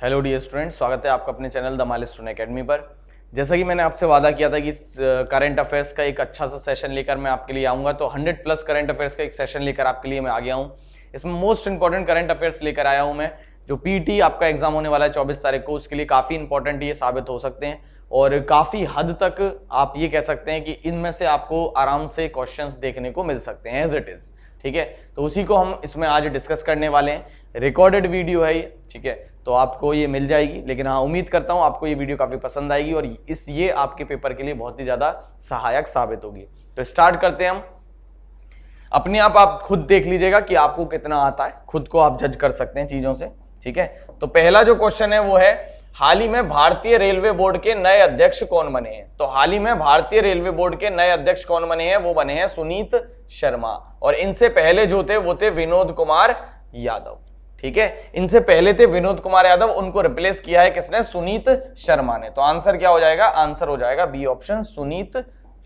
Hello dear students, स्वागत है आपका अपने चैनल द माइलस्टोन एकेडमी पर। जैसा कि मैंने आपसे वादा किया था कि करंट अफेयर्स का एक अच्छा सा सेशन लेकर मैं आपके लिए आऊँगा, तो 100+ करंट अफेयर्स का एक सेशन लेकर आपके लिए मैं आ गया हूँ। इसमें मोस्ट इंपॉर्टेंट करंट अफेयर्स लेकर आया हूँ मैं। जो पीटी आपका एग्जाम होने वाला है 24 तारीख को, उसके लिए काफ़ी इंपॉर्टेंट ये साबित हो सकते हैं और काफ़ी हद तक आप ये कह सकते हैं कि इनमें से आपको आराम से क्वेश्चंस देखने को मिल सकते हैं एज इट इज़। ठीक है, तो उसी को हम इसमें आज डिस्कस करने वाले हैं। रिकॉर्डेड वीडियो है ये, ठीक है, तो आपको ये मिल जाएगी। लेकिन हाँ, उम्मीद करता हूँ आपको ये वीडियो काफ़ी पसंद आएगी और ये आपके पेपर के लिए बहुत ही ज़्यादा सहायक साबित होगी। तो स्टार्ट करते हैं हम। अपने आप खुद देख लीजिएगा कि आपको कितना आता है, खुद को आप जज कर सकते हैं चीज़ों से। ठीक है, तो पहला जो क्वेश्चन है वो है, हाल ही में भारतीय रेलवे बोर्ड के नए अध्यक्ष कौन बने हैं? तो हाल ही में भारतीय रेलवे बोर्ड के नए अध्यक्ष कौन बने हैं? वो बने हैं सुनीत शर्मा। और इनसे पहले जो थे वो थे विनोद कुमार यादव। ठीक है, इनसे पहले थे विनोद कुमार यादव, उनको रिप्लेस किया है किसने? सुनीत शर्मा ने। तो आंसर क्या हो जाएगा? आंसर हो जाएगा B option, Sunit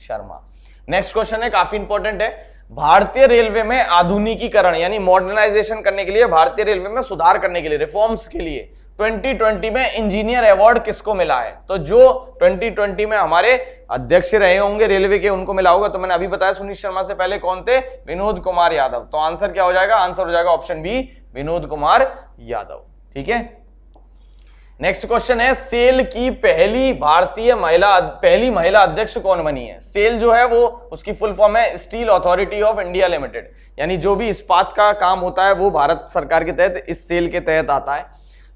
Sharma. Next question है, काफी इंपॉर्टेंट है। भारतीय रेलवे में आधुनिकीकरण यानी मॉडर्नाइजेशन करने के लिए, भारतीय रेलवे में सुधार करने के लिए, रिफॉर्म्स के लिए 2020 में इंजीनियर अवार्ड किसको मिला है? तो जो 2020 में हमारे अध्यक्ष रहे होंगे रेलवे के, उनको मिला होगा। तो मैंने अभी बताया सुनीत शर्मा से पहले कौन थे? विनोद कुमार यादव। तो आंसर क्या हो जाएगा? आंसर हो जाएगा ऑप्शन बी, विनोद कुमार यादव। ठीक है, नेक्स्ट क्वेश्चन है, सेल की पहली महिला अध्यक्ष कौन बनी है? सेल जो है वो उसकी फुल फॉर्म है steel authority of India limited, यानी जो भी इस्पात का काम होता है वो भारत सरकार के तहत इस सेल के तहत आता है।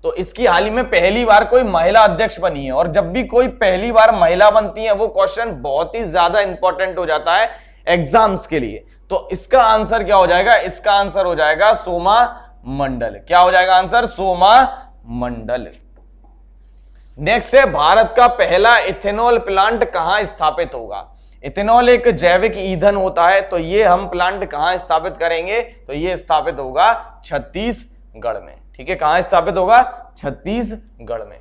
तो इसकी हाल ही में पहली बार कोई महिला अध्यक्ष बनी है। और जब भी कोई पहली बार महिला बनती है वो क्वेश्चन बहुत ही ज्यादा इंपॉर्टेंट हो जाता है एग्जाम्स के लिए। तो इसका आंसर क्या हो जाएगा? इसका आंसर हो जाएगा सोमा मंडल। क्या हो जाएगा आंसर? सोमा मंडल। नेक्स्ट है, भारत का पहला इथेनॉल प्लांट कहां स्थापित होगा? इथेनॉल एक जैविक ईंधन होता है, तो ये हम प्लांट कहां स्थापित करेंगे? तो ये स्थापित होगा छत्तीसगढ़ में। ठीक है, कहां स्थापित होगा? छत्तीसगढ़ में।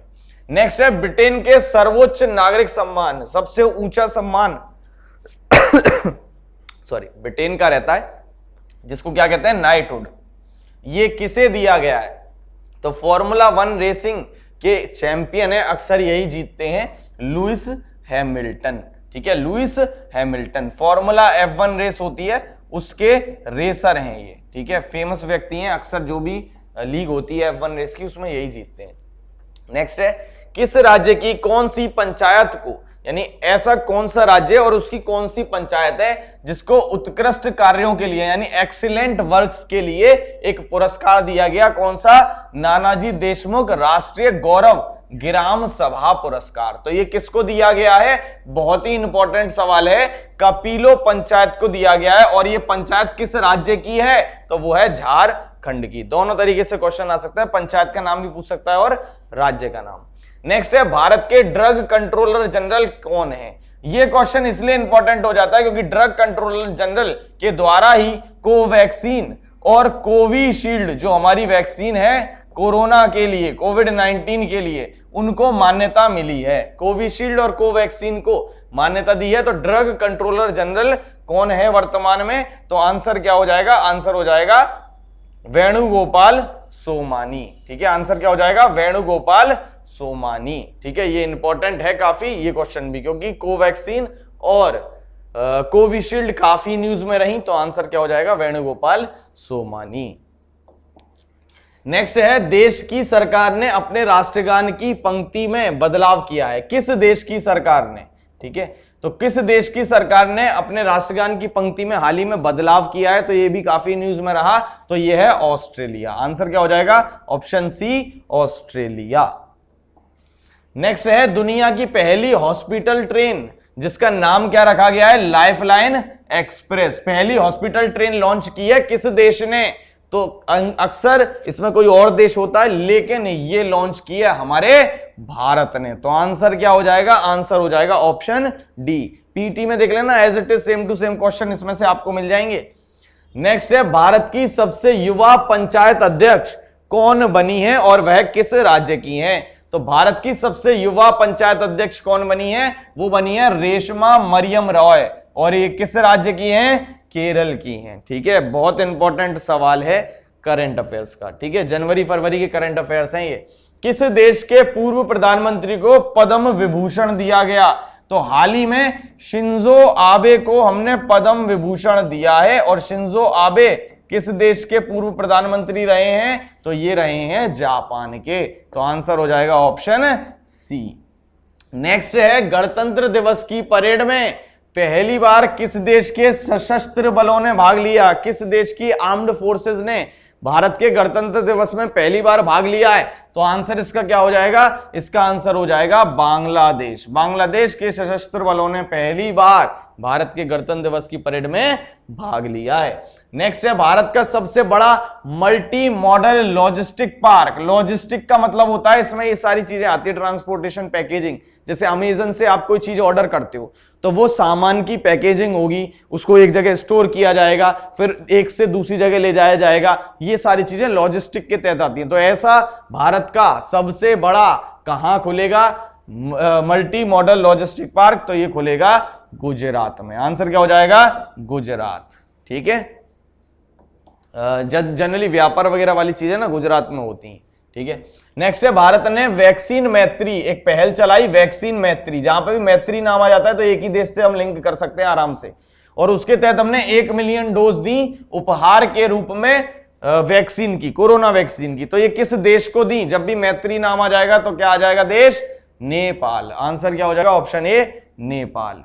नेक्स्ट है, ब्रिटेन के सर्वोच्च नागरिक सम्मान, सबसे ऊंचा सम्मान ब्रिटेन का रहता है, जिसको क्या कहते हैं? नाइटहुड। ये किसे दिया गया है? तो फॉर्मूला 1 रेसिंग के चैंपियन है, अक्सर यही जीतते हैं, लुइस हैमिल्टन। ठीक है, Lewis Hamilton formula F1 race होती है उसके रेसर हैं ये। ठीक है, फेमस व्यक्ति हैं, अक्सर जो भी लीग होती है F1 रेस की उसमें यही जीतते हैं। नेक्स्ट है, किस राज्य की कौन सी पंचायत को, यानी ऐसा कौन सा राज्य और उसकी कौन सी पंचायत है जिसको उत्कृष्ट कार्यों के लिए यानी एक्सीलेंट वर्क्स के लिए एक पुरस्कार दिया गया? कौन सा? नानाजी देशमुख राष्ट्रीय गौरव ग्राम सभा पुरस्कार। तो ये किसको दिया गया है? बहुत ही इंपॉर्टेंट सवाल है। कपिलो पंचायत को दिया गया है। और ये पंचायत किस राज्य की है? तो वो है झारखंड की। दोनों तरीके से क्वेश्चन आ सकता है, पंचायत का नाम भी पूछ सकता है और राज्य का नाम। नेक्स्ट है, भारत के ड्रग कंट्रोलर जनरल कौन है? यह क्वेश्चन इसलिए इंपॉर्टेंट हो जाता है क्योंकि ड्रग कंट्रोलर जनरल के द्वारा ही कोवैक्सीन और कोविशील्ड जो हमारी वैक्सीन है कोरोना के लिए, कोविड-19 के लिए, उनको मान्यता मिली है। कोविशील्ड और कोवैक्सीन को मान्यता दी है। तो ड्रग कंट्रोलर जनरल कौन है वर्तमान में? तो आंसर क्या हो जाएगा? आंसर हो जाएगा वेणुगोपाल सोमानी। ठीक है, आंसर क्या हो जाएगा? वेणुगोपाल सोमानी। ठीक है, ये इंपॉर्टेंट है काफी ये क्वेश्चन भी, क्योंकि कोवैक्सीन और कोविशील्ड काफी न्यूज में रही। तो आंसर क्या हो जाएगा? वेणुगोपाल सोमानी। नेक्स्ट है, देश की सरकार ने अपने राष्ट्रगान की पंक्ति में बदलाव किया है। किस देश की सरकार ने? ठीक है, तो किस देश की सरकार ने अपने राष्ट्रगान की पंक्ति में हाल ही में बदलाव किया है? तो ये भी काफी न्यूज में रहा। तो ये है ऑस्ट्रेलिया। आंसर क्या हो जाएगा? Option C, Australia. नेक्स्ट है, दुनिया की पहली हॉस्पिटल ट्रेन जिसका नाम क्या रखा गया है? Lifeline express. पहली हॉस्पिटल ट्रेन लॉन्च की है किस देश ने? तो अक्सर इसमें कोई और देश होता है, लेकिन ये लॉन्च किया हमारे भारत ने। तो आंसर क्या हो जाएगा? आंसर हो जाएगा ऑप्शन डी। पीटी में देख लेना, as it is same to same question इसमें से आपको मिल जाएंगे। नेक्स्ट है, भारत की सबसे युवा पंचायत अध्यक्ष कौन बनी है और वह किस राज्य की है? तो भारत की सबसे युवा पंचायत अध्यक्ष कौन बनी है? वो बनी है रेशमा मरियम रॉय। और ये किस राज्य की हैं? केरल की हैं। ठीक है, बहुत इंपॉर्टेंट सवाल है, करंट अफेयर्स का। ठीक है, जनवरी फरवरी के करंट अफेयर्स हैं ये। किस देश के पूर्व प्रधानमंत्री को पद्म विभूषण दिया गया? तो हाल ही में शिंजो आबे को हमने पद्म विभूषण दिया है। और शिंजो आबे किस देश के पूर्व प्रधानमंत्री रहे हैं? तो ये रहे हैं जापान के। तो आंसर हो जाएगा ऑप्शन सी। नेक्स्ट है, गणतंत्र दिवस की परेड में पहली बार किस देश के सशस्त्र बलों ने भाग लिया? किस देश की आर्म्ड फोर्सेस ने भारत के गणतंत्र दिवस में पहली बार भाग लिया है? तो आंसर इसका क्या हो जाएगा? इसका आंसर हो जाएगा बांग्लादेश। बांग्लादेश के सशस्त्र बलों ने पहली बार भारत के गणतंत्र दिवस की परेड में भाग लिया है। नेक्स्ट है, भारत का सबसे बड़ा multi modal logistic park. Logistic का मतलब होता है, इसमें ये सारी चीजें आती है, ट्रांसपोर्टेशन, पैकेजिंग। जैसे अमेजन से आप कोई चीज ऑर्डर करते हो तो वो सामान की पैकेजिंग होगी, उसको एक जगह स्टोर किया जाएगा, फिर एक से दूसरी जगह ले जाया जाएगा। ये सारी चीजें लॉजिस्टिक के तहत आती हैं। तो ऐसा भारत का सबसे बड़ा कहां खुलेगा मल्टी मॉडल लॉजिस्टिक पार्क? तो ये खुलेगा गुजरात में। आंसर क्या हो जाएगा? गुजरात। ठीक है, जनरली व्यापार वगैरह वाली चीजें ना गुजरात में होती हैं। ठीक है, नेक्स्ट है, भारत ने वैक्सीन मैत्री एक पहल चलाई, वैक्सीन मैत्री। जहां पे भी मैत्री नाम आ जाता है तो एक ही देश से हम लिंक कर सकते हैं आराम से। और उसके तहत हमने 1 मिलियन डोज दी उपहार के रूप में वैक्सीन की, कोरोना वैक्सीन की। तो ये किस देश को दी? जब भी मैत्री नाम आ जाएगा तो क्या आ जाएगा देश? नेपाल। आंसर क्या हो जाएगा? Option A, Nepal.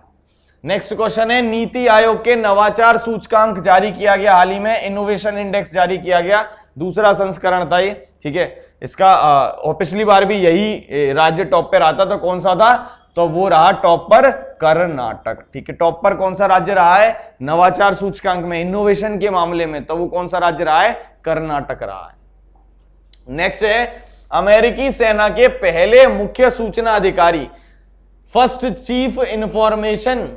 Next question है, नीति आयोग के नवाचार सूचकांक जारी किया गया हाल ही में, इनोवेशन इंडेक्स जारी किया गया, दूसरा संस्करण था ये। ठीक है, इसका और पिछली बार भी यही राज्य टॉप पे रहा था। तो कौन सा था? तो वो रहा टॉप पर कर्नाटक। ठीक है, टॉप पर कौन सा राज्य रहा है नवाचार सूचकांक में, इनोवेशन के मामले में? तो वो कौन सा राज्य रहा है? कर्नाटक रहा है। नेक्स्ट है, अमेरिकी सेना के पहले मुख्य सूचना अधिकारी, फर्स्ट चीफ इंफॉर्मेशन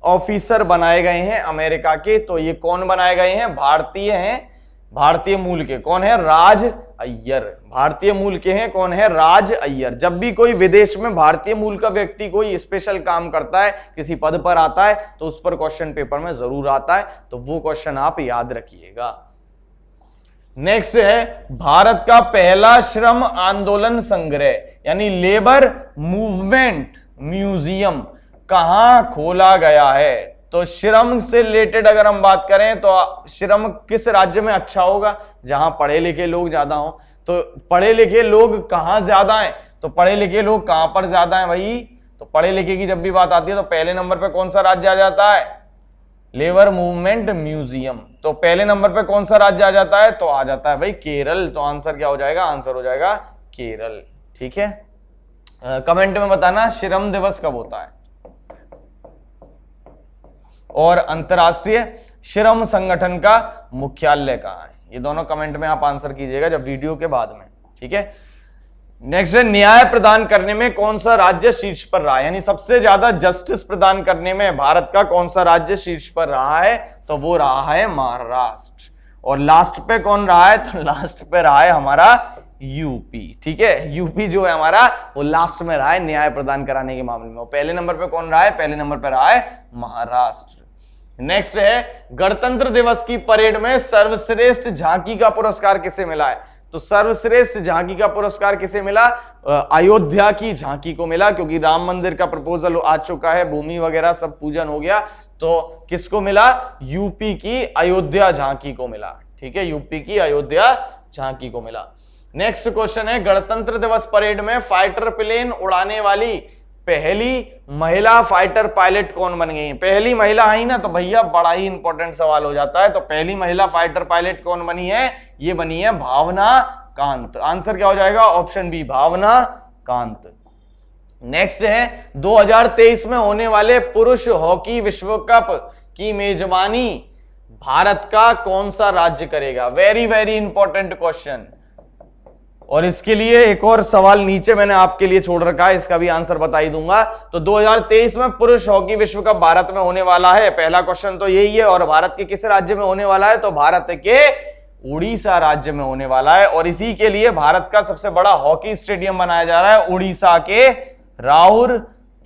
ऑफिसर बनाए गए हैं अमेरिका के। तो ये कौन बनाए गए हैं? भारतीय हैं, भारतीय मूल के। कौन है? राज अय्यर। भारतीय मूल के हैं। कौन है? राज अय्यर। जब भी कोई विदेश में भारतीय मूल का व्यक्ति कोई स्पेशल काम करता है, किसी पद पर आता है, तो उस पर क्वेश्चन पेपर में जरूर आता है। तो वो क्वेश्चन आप याद रखिएगा। नेक्स्ट है, भारत का पहला श्रम आंदोलन संग्रह यानी लेबर मूवमेंट म्यूजियम कहां खोला गया है? तो श्रम से रिलेटेड अगर हम बात करें तो श्रम किस राज्य में अच्छा होगा? जहां पढ़े लिखे लोग ज्यादा हो। तो पढ़े लिखे लोग कहां ज्यादा हैं? तो पढ़े लिखे लोग कहां पर ज्यादा हैं भाई? तो पढ़े लिखे की जब भी बात आती है तो पहले नंबर पे कौन सा राज्य आ जाता है? Labour movement museum. तो पहले नंबर पे कौन सा राज्य आ जाता है? तो आ जाता है भाई केरल। तो आंसर क्या हो जाएगा? आंसर हो जाएगा केरल। ठीक है, कमेंट में बताना श्रम दिवस कब होता है और अंतरराष्ट्रीय श्रम संगठन का मुख्यालय कहां है। ये दोनों कमेंट में आप आंसर कीजिएगा जब वीडियो के बाद में। ठीक है, नेक्स्ट है, न्याय प्रदान करने में कौन सा राज्य शीर्ष पर रहा है? यानी सबसे ज्यादा जस्टिस प्रदान करने में भारत का कौन सा राज्य शीर्ष पर रहा है? तो वो रहा है महाराष्ट्र। और लास्ट पे कौन रहा है? तो लास्ट पे रहा है हमारा यूपी। ठीक है, यूपी जो है हमारा वो लास्ट में रहा है न्याय प्रदान कराने के मामले में। पहले नंबर पे कौन रहा है? पहले नंबर पे रहा है महाराष्ट्र। नेक्स्ट है, गणतंत्र दिवस की परेड में सर्वश्रेष्ठ झांकी का पुरस्कार किसे मिला है? तो सर्वश्रेष्ठ झांकी का पुरस्कार किसे मिला? अयोध्या की झांकी को मिला, क्योंकि राम मंदिर का प्रपोजल आ चुका है, भूमि वगैरह सब पूजन हो गया। तो किसको मिला? यूपी की अयोध्या झांकी को मिला। ठीक है, यूपी की अयोध्या झांकी को मिला। नेक्स्ट क्वेश्चन है, गणतंत्र दिवस परेड में फाइटर प्लेन उड़ाने वाली पहली महिला फाइटर पायलट कौन बन गई? पहली महिला आई ना, तो भैया बड़ा ही इंपॉर्टेंट सवाल हो जाता है। तो पहली महिला फाइटर पायलट कौन बनी है? ये बनी है भावना कांत। आंसर क्या हो जाएगा? ऑप्शन बी, भावना कांत। नेक्स्ट है, 2023 में होने वाले पुरुष हॉकी विश्व कप की मेजबानी भारत का कौन सा राज्य करेगा? Very very important question. और इसके लिए एक और सवाल नीचे मैंने आपके लिए छोड़ रखा है, इसका भी आंसर बता ही दूंगा। तो 2023 में पुरुष हॉकी विश्व कप भारत में होने वाला है। पहला क्वेश्चन तो यही है। और भारत के किस राज्य में होने वाला है? तो भारत के उड़ीसा राज्य में होने वाला है। और इसी के लिए भारत का सबसे बड़ा हॉकी स्टेडियम बनाया जा रहा है उड़ीसा के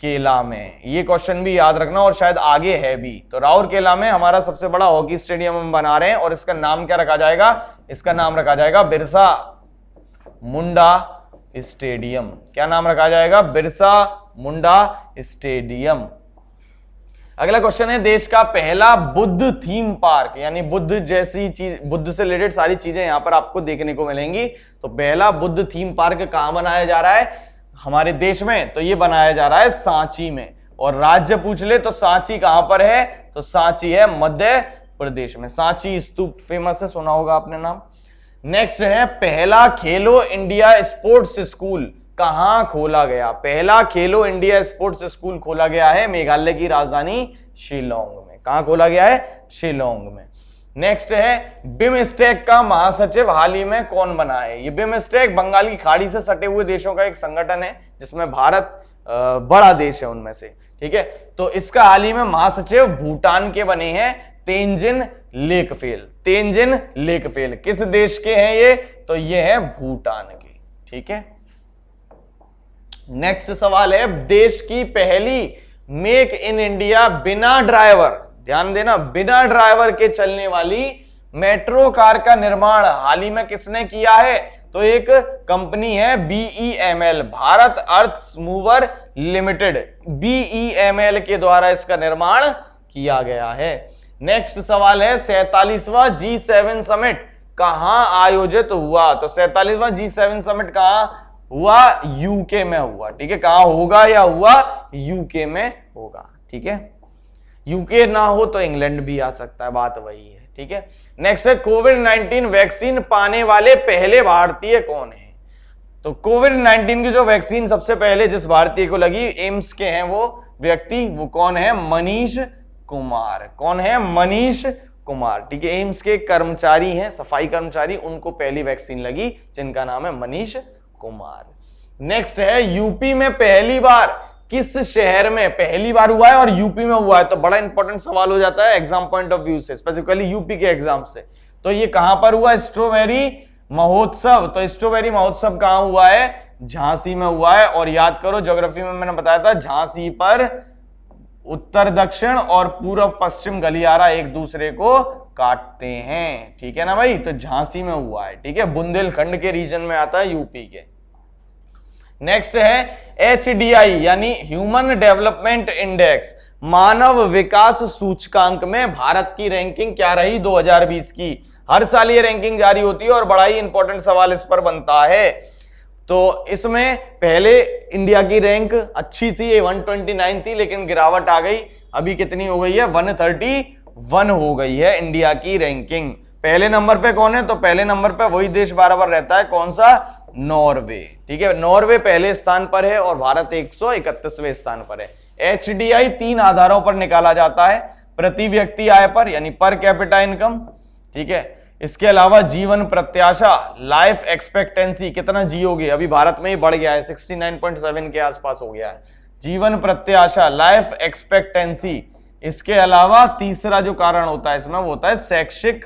केला में, ये क्वेश्चन भी याद रखना और शायद आगे है भी। तो राउरकेला में हमारा सबसे बड़ा हॉकी स्टेडियम हम बना रहे हैं और इसका नाम क्या रखा जाएगा, इसका नाम रखा जाएगा बिरसा मुंडा स्टेडियम। क्या नाम रखा जाएगा, बिरसा मुंडा स्टेडियम। अगला क्वेश्चन है, देश का पहला बुद्ध थीम पार्क, यानी बुद्ध जैसी चीज, बुद्ध से रिलेटेड सारी चीजें यहां पर आपको देखने को मिलेंगी। तो पहला बुद्ध थीम पार्क कहां बनाया जा रहा है हमारे देश में, तो ये बनाया जा रहा है सांची में। और राज्य पूछ ले तो सांची कहां पर है, तो सांची है मध्य प्रदेश में। सांची स्तूप फेमस है, सुना होगा आपने नाम। नेक्स्ट है, पहला खेलो इंडिया स्पोर्ट्स स्कूल कहां खोला गया। पहला खेलो इंडिया स्पोर्ट्स स्कूल खोला गया है मेघालय की राजधानी शिलोंग में। कहां खोला गया है, शिलोंग में। नेक्स्ट है, बिमस्टेक का महासचिव हाल ही में कौन बना है। ये बिमस्टेक बंगाल की खाड़ी से सटे हुए देशों का एक संगठन है जिसमें भारत बड़ा देश है उनमें से, ठीक है। तो इसका हाल ही में महासचिव भूटान के बने हैं तेंजिन लेकफेल। तेंजिन लेकफेल किस देश के हैं ये, तो ये है भूटान के, ठीक है। नेक्स्ट सवाल है, देश की पहली मेक इन इंडिया बिना ड्राइवर, ध्यान देना, बिना ड्राइवर के चलने वाली मेट्रो कार का निर्माण हाल ही में किसने किया है, तो एक कंपनी है BEML, भारत अर्थ मूवर लिमिटेड, BEML के द्वारा इसका निर्माण किया गया है। नेक्स्ट सवाल है, 47वां G7 समिट कहां आयोजित हुआ। तो 47वां G7 समिट कहां हुआ, यूके में हुआ, ठीक है। कहां होगा या हुआ, यूके में होगा, ठीक है। यूके ना हो तो इंग्लैंड भी आ सकता है, बात वही है, ठीक है। नेक्स्ट है, कोविड-19 वैक्सीन पाने वाले पहले भारतीय कौन है। तो कोविड-19 की जो वैक्सीन सबसे पहले जिस भारतीय को लगी, एम्स के हैं वो व्यक्ति, वो कौन है, मनीष कुमार। कौन है, मनीष कुमार, ठीक है। एम्स के कर्मचारी हैं, सफाई कर्मचारी, उनको पहली वैक्सीन लगी जिनका नाम है मनीष कुमार। नेक्स्ट है, यूपी में पहली बार किस शहर में पहली बार हुआ है और यूपी में हुआ है। तो बड़ा इंपॉर्टेंट सवाल हो जाता है एग्जाम पॉइंट ऑफ व्यू से, स्पेसिफिकली यूपी के एग्जाम से। तो ये कहां पर हुआ, स्ट्रॉबेरी महोत्सव। तो स्ट्रॉबेरी महोत्सव कहां हुआ है, झांसी में हुआ है। और याद करो, ज्योग्राफी में मैंने बताया था, झांसी पर उत्तर दक्षिण और पूर्व पश्चिम गलियारा एक दूसरे को काटते हैं, ठीक है ना भाई। तो झांसी में हुआ है, ठीक है, बुंदेलखंड के रीजन में आता है यूपी के। नेक्स्ट है, HDI यानी ह्यूमन डेवलपमेंट इंडेक्स, मानव विकास सूचकांक में भारत की रैंकिंग क्या रही 2020 की। हर साल ये रैंकिंग जारी होती है और बड़ा ही इंपॉर्टेंट सवाल इस पर बनता है। तो इसमें पहले इंडिया की रैंक अच्छी थी, 129 थी, लेकिन गिरावट आ गई, अभी कितनी हो गई है, 131 हो गई है इंडिया की रैंकिंग। पहले नंबर पे कौन है, तो पहले नंबर पे वही देश बार रहता है, कौन सा, नॉर्वे, ठीक है। नॉर्वे पहले स्थान पर है और भारत 131वें स्थान पर है। HDI 3 आधारों पर निकाला जाता है, प्रति व्यक्ति आय पर, यानी पर कैपिटा इनकम, ठीक है। इसके अलावा जीवन प्रत्याशा, लाइफ एक्सपेक्टेंसी, कितना जियोगे, अभी भारत में ही बढ़ गया है, 69.7 के आसपास हो गया है जीवन प्रत्याशा, लाइफ एक्सपेक्टेंसी। इसके अलावा तीसरा जो कारण होता है इसमें, वो होता है शैक्षिक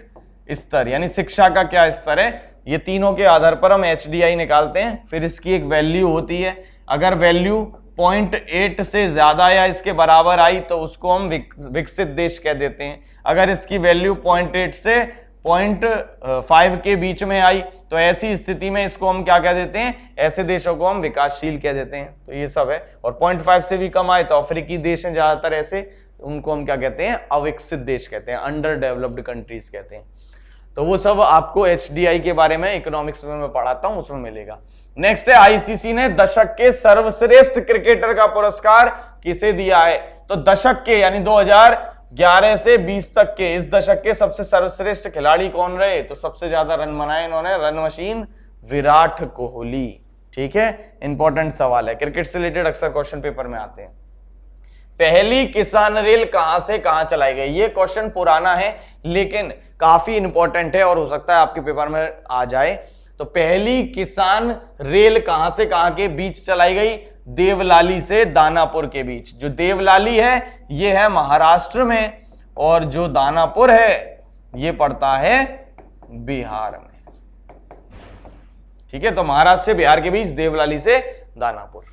स्तर, यानी शिक्षा का क्या स्तर है। ये तीनों के आधार पर हम HDI निकालते हैं। फिर इसकी एक वैल्यू होती है, अगर वैल्यू 0.8 से ज्यादा या इसके बराबर आई तो उसको हम विकसित देश कह देते हैं। अगर इसकी वैल्यू 0.8 से 0.5 के बीच में आई तो ऐसी स्थिति में इसको हम क्या कह देते हैं, ऐसे देशों को हम विकासशील कह देते हैं। तो ये सब है। और 0.5 से भी कम आए तो अफ्रीकी देश हैं ज्यादातर ऐसे, उनको हम क्या कहते हैं, अविकसित देश कहते हैं, अंडर डेवलप्ड कंट्रीज कहते हैं। तो वो सब आपको HDI के बारे में इकोनॉमिक्स में मैं पढ़ाता हूं, उसमें मिलेगा। नेक्स्ट है, ICC ने दशक के सर्वश्रेष्ठ क्रिकेटर का पुरस्कार किसे दिया है। तो दशक के यानी 2011 से 20 तक के इस दशक के सबसे सर्वश्रेष्ठ खिलाड़ी कौन रहे, तो सबसे ज्यादा रन बनाए इन्होंने, रन मशीन विराट कोहली, ठीक है। इंपॉर्टेंट सवाल है, क्रिकेट से रिलेटेड अक्सर क्वेश्चन पेपर में आते हैं। पहली किसान रेल कहां से कहां चलाई गई। ये क्वेश्चन पुराना है लेकिन काफी इंपॉर्टेंट है और हो सकता है आपके पेपर में आ जाए। तो पहली किसान रेल कहां से कहां के बीच चलाई गई, देवलाली से दानापुर के बीच। जो देवलाली है ये है महाराष्ट्र में और जो दानापुर है ये पड़ता है बिहार में, ठीक है। तो महाराष्ट्र से बिहार के बीच देवलाली से दानापुर।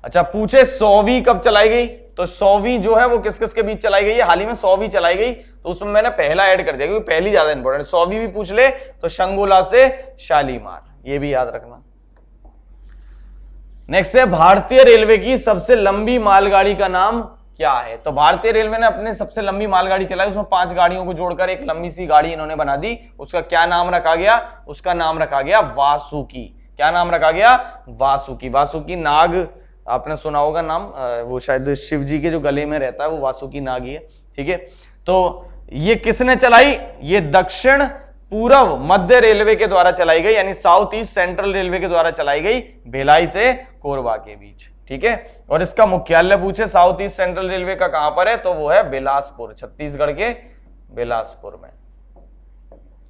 अच्छा, पूछे 100वीं कब चलाई गई, तो 100वीं जो है वो किस किस के बीच चलाई गई है, हाल ही में 100वीं चलाई गई, तो उसमें मैंने पहला ऐड कर दिया क्योंकि पहली ज्यादा इंपॉर्टेंट। 100वीं भी पूछ ले तो शंगोला से शालीमार, ये भी याद रखना। नेक्स्ट है भारतीय रेलवे की सबसे लंबी मालगाड़ी का नाम क्या है, तो भारतीय रेलवे ने अपने सबसे लंबी मालगाड़ी चलाई, उसमें 5 गाड़ियों को जोड़कर एक लंबी सी गाड़ी इन्होंने बना दी, उसका क्या नाम रखा गया, उसका नाम रखा गया वासुकी। क्या नाम रखा गया, वासुकी। वासुकी नाग आपने सुना होगा नाम, वो शायद शिव जी के जो गले में रहता है वो वासुकी नाग ही है, ठीक है। तो ये किसने चलाई, ये दक्षिण पूर्व मध्य रेलवे के द्वारा चलाई गई, यानी साउथ ईस्ट सेंट्रल रेलवे के द्वारा चलाई गई, भिलाई से कोरबा के बीच, ठीक है। और इसका मुख्यालय पूछे साउथ ईस्ट सेंट्रल रेलवे का कहां पर है, तो वो है बिलासपुर, छत्तीसगढ़ के बिलासपुर में,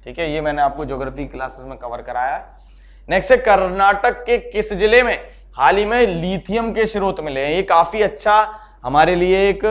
ठीक है। ये मैंने आपको ज्योग्राफी क्लासेस में कवर कराया है। नेक्स्ट है कर्नाटक के किस जिले में हाल ही में लिथियम के स्रोत मिले हैं, ये काफी अच्छा हमारे लिए एक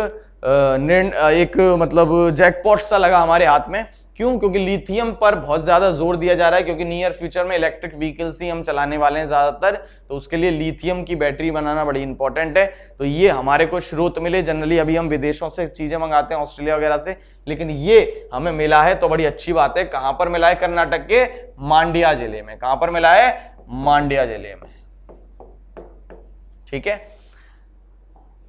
मतलब जैकपॉट सा लगा हमारे हाथ में। क्यों, क्योंकि लिथियम पर बहुत ज्यादा जोर दिया जा रहा है, क्योंकि नियर फ्यूचर में इलेक्ट्रिक व्हीकल्स ही हम चलाने वाले हैं ज्यादातर, तो उसके लिए लिथियम की बैटरी बनाना बड़ी इंपॉर्टेंट है। तो ये हमारे को स्रोत मिले, जनरली अभी हम विदेशों से चीजें मंगाते हैं, ऑस्ट्रेलिया वगैरह से, लेकिन ये हमें मिला है तो बड़ी अच्छी बात है। कहां पर मिला है, कर्नाटक के मांड्या जिले में। कहां पर मिला है, मांड्या जिले में, ठीक है।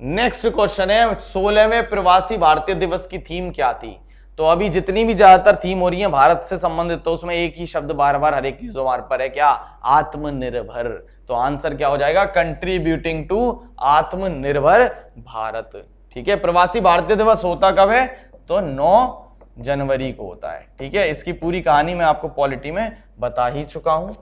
नेक्स्ट क्वेश्चन है 16वें प्रवासी भारतीय दिवस की थीम क्या थी, तो अभी जितनी भी ज्यादातर थीम हो रही है भारत से संबंधित, तो उसमें एक ही शब्द बार बार हर एक की जुबान पर है, क्या, आत्मनिर्भर। तो आंसर क्या हो जाएगा, कंट्रीब्यूटिंग टू आत्मनिर्भर भारत, ठीक है। प्रवासी भारतीय दिवस होता कब है, तो 9 जनवरी को होता है, ठीक है। इसकी पूरी कहानी मैं आपको पॉलिटी में बता ही चुका हूं।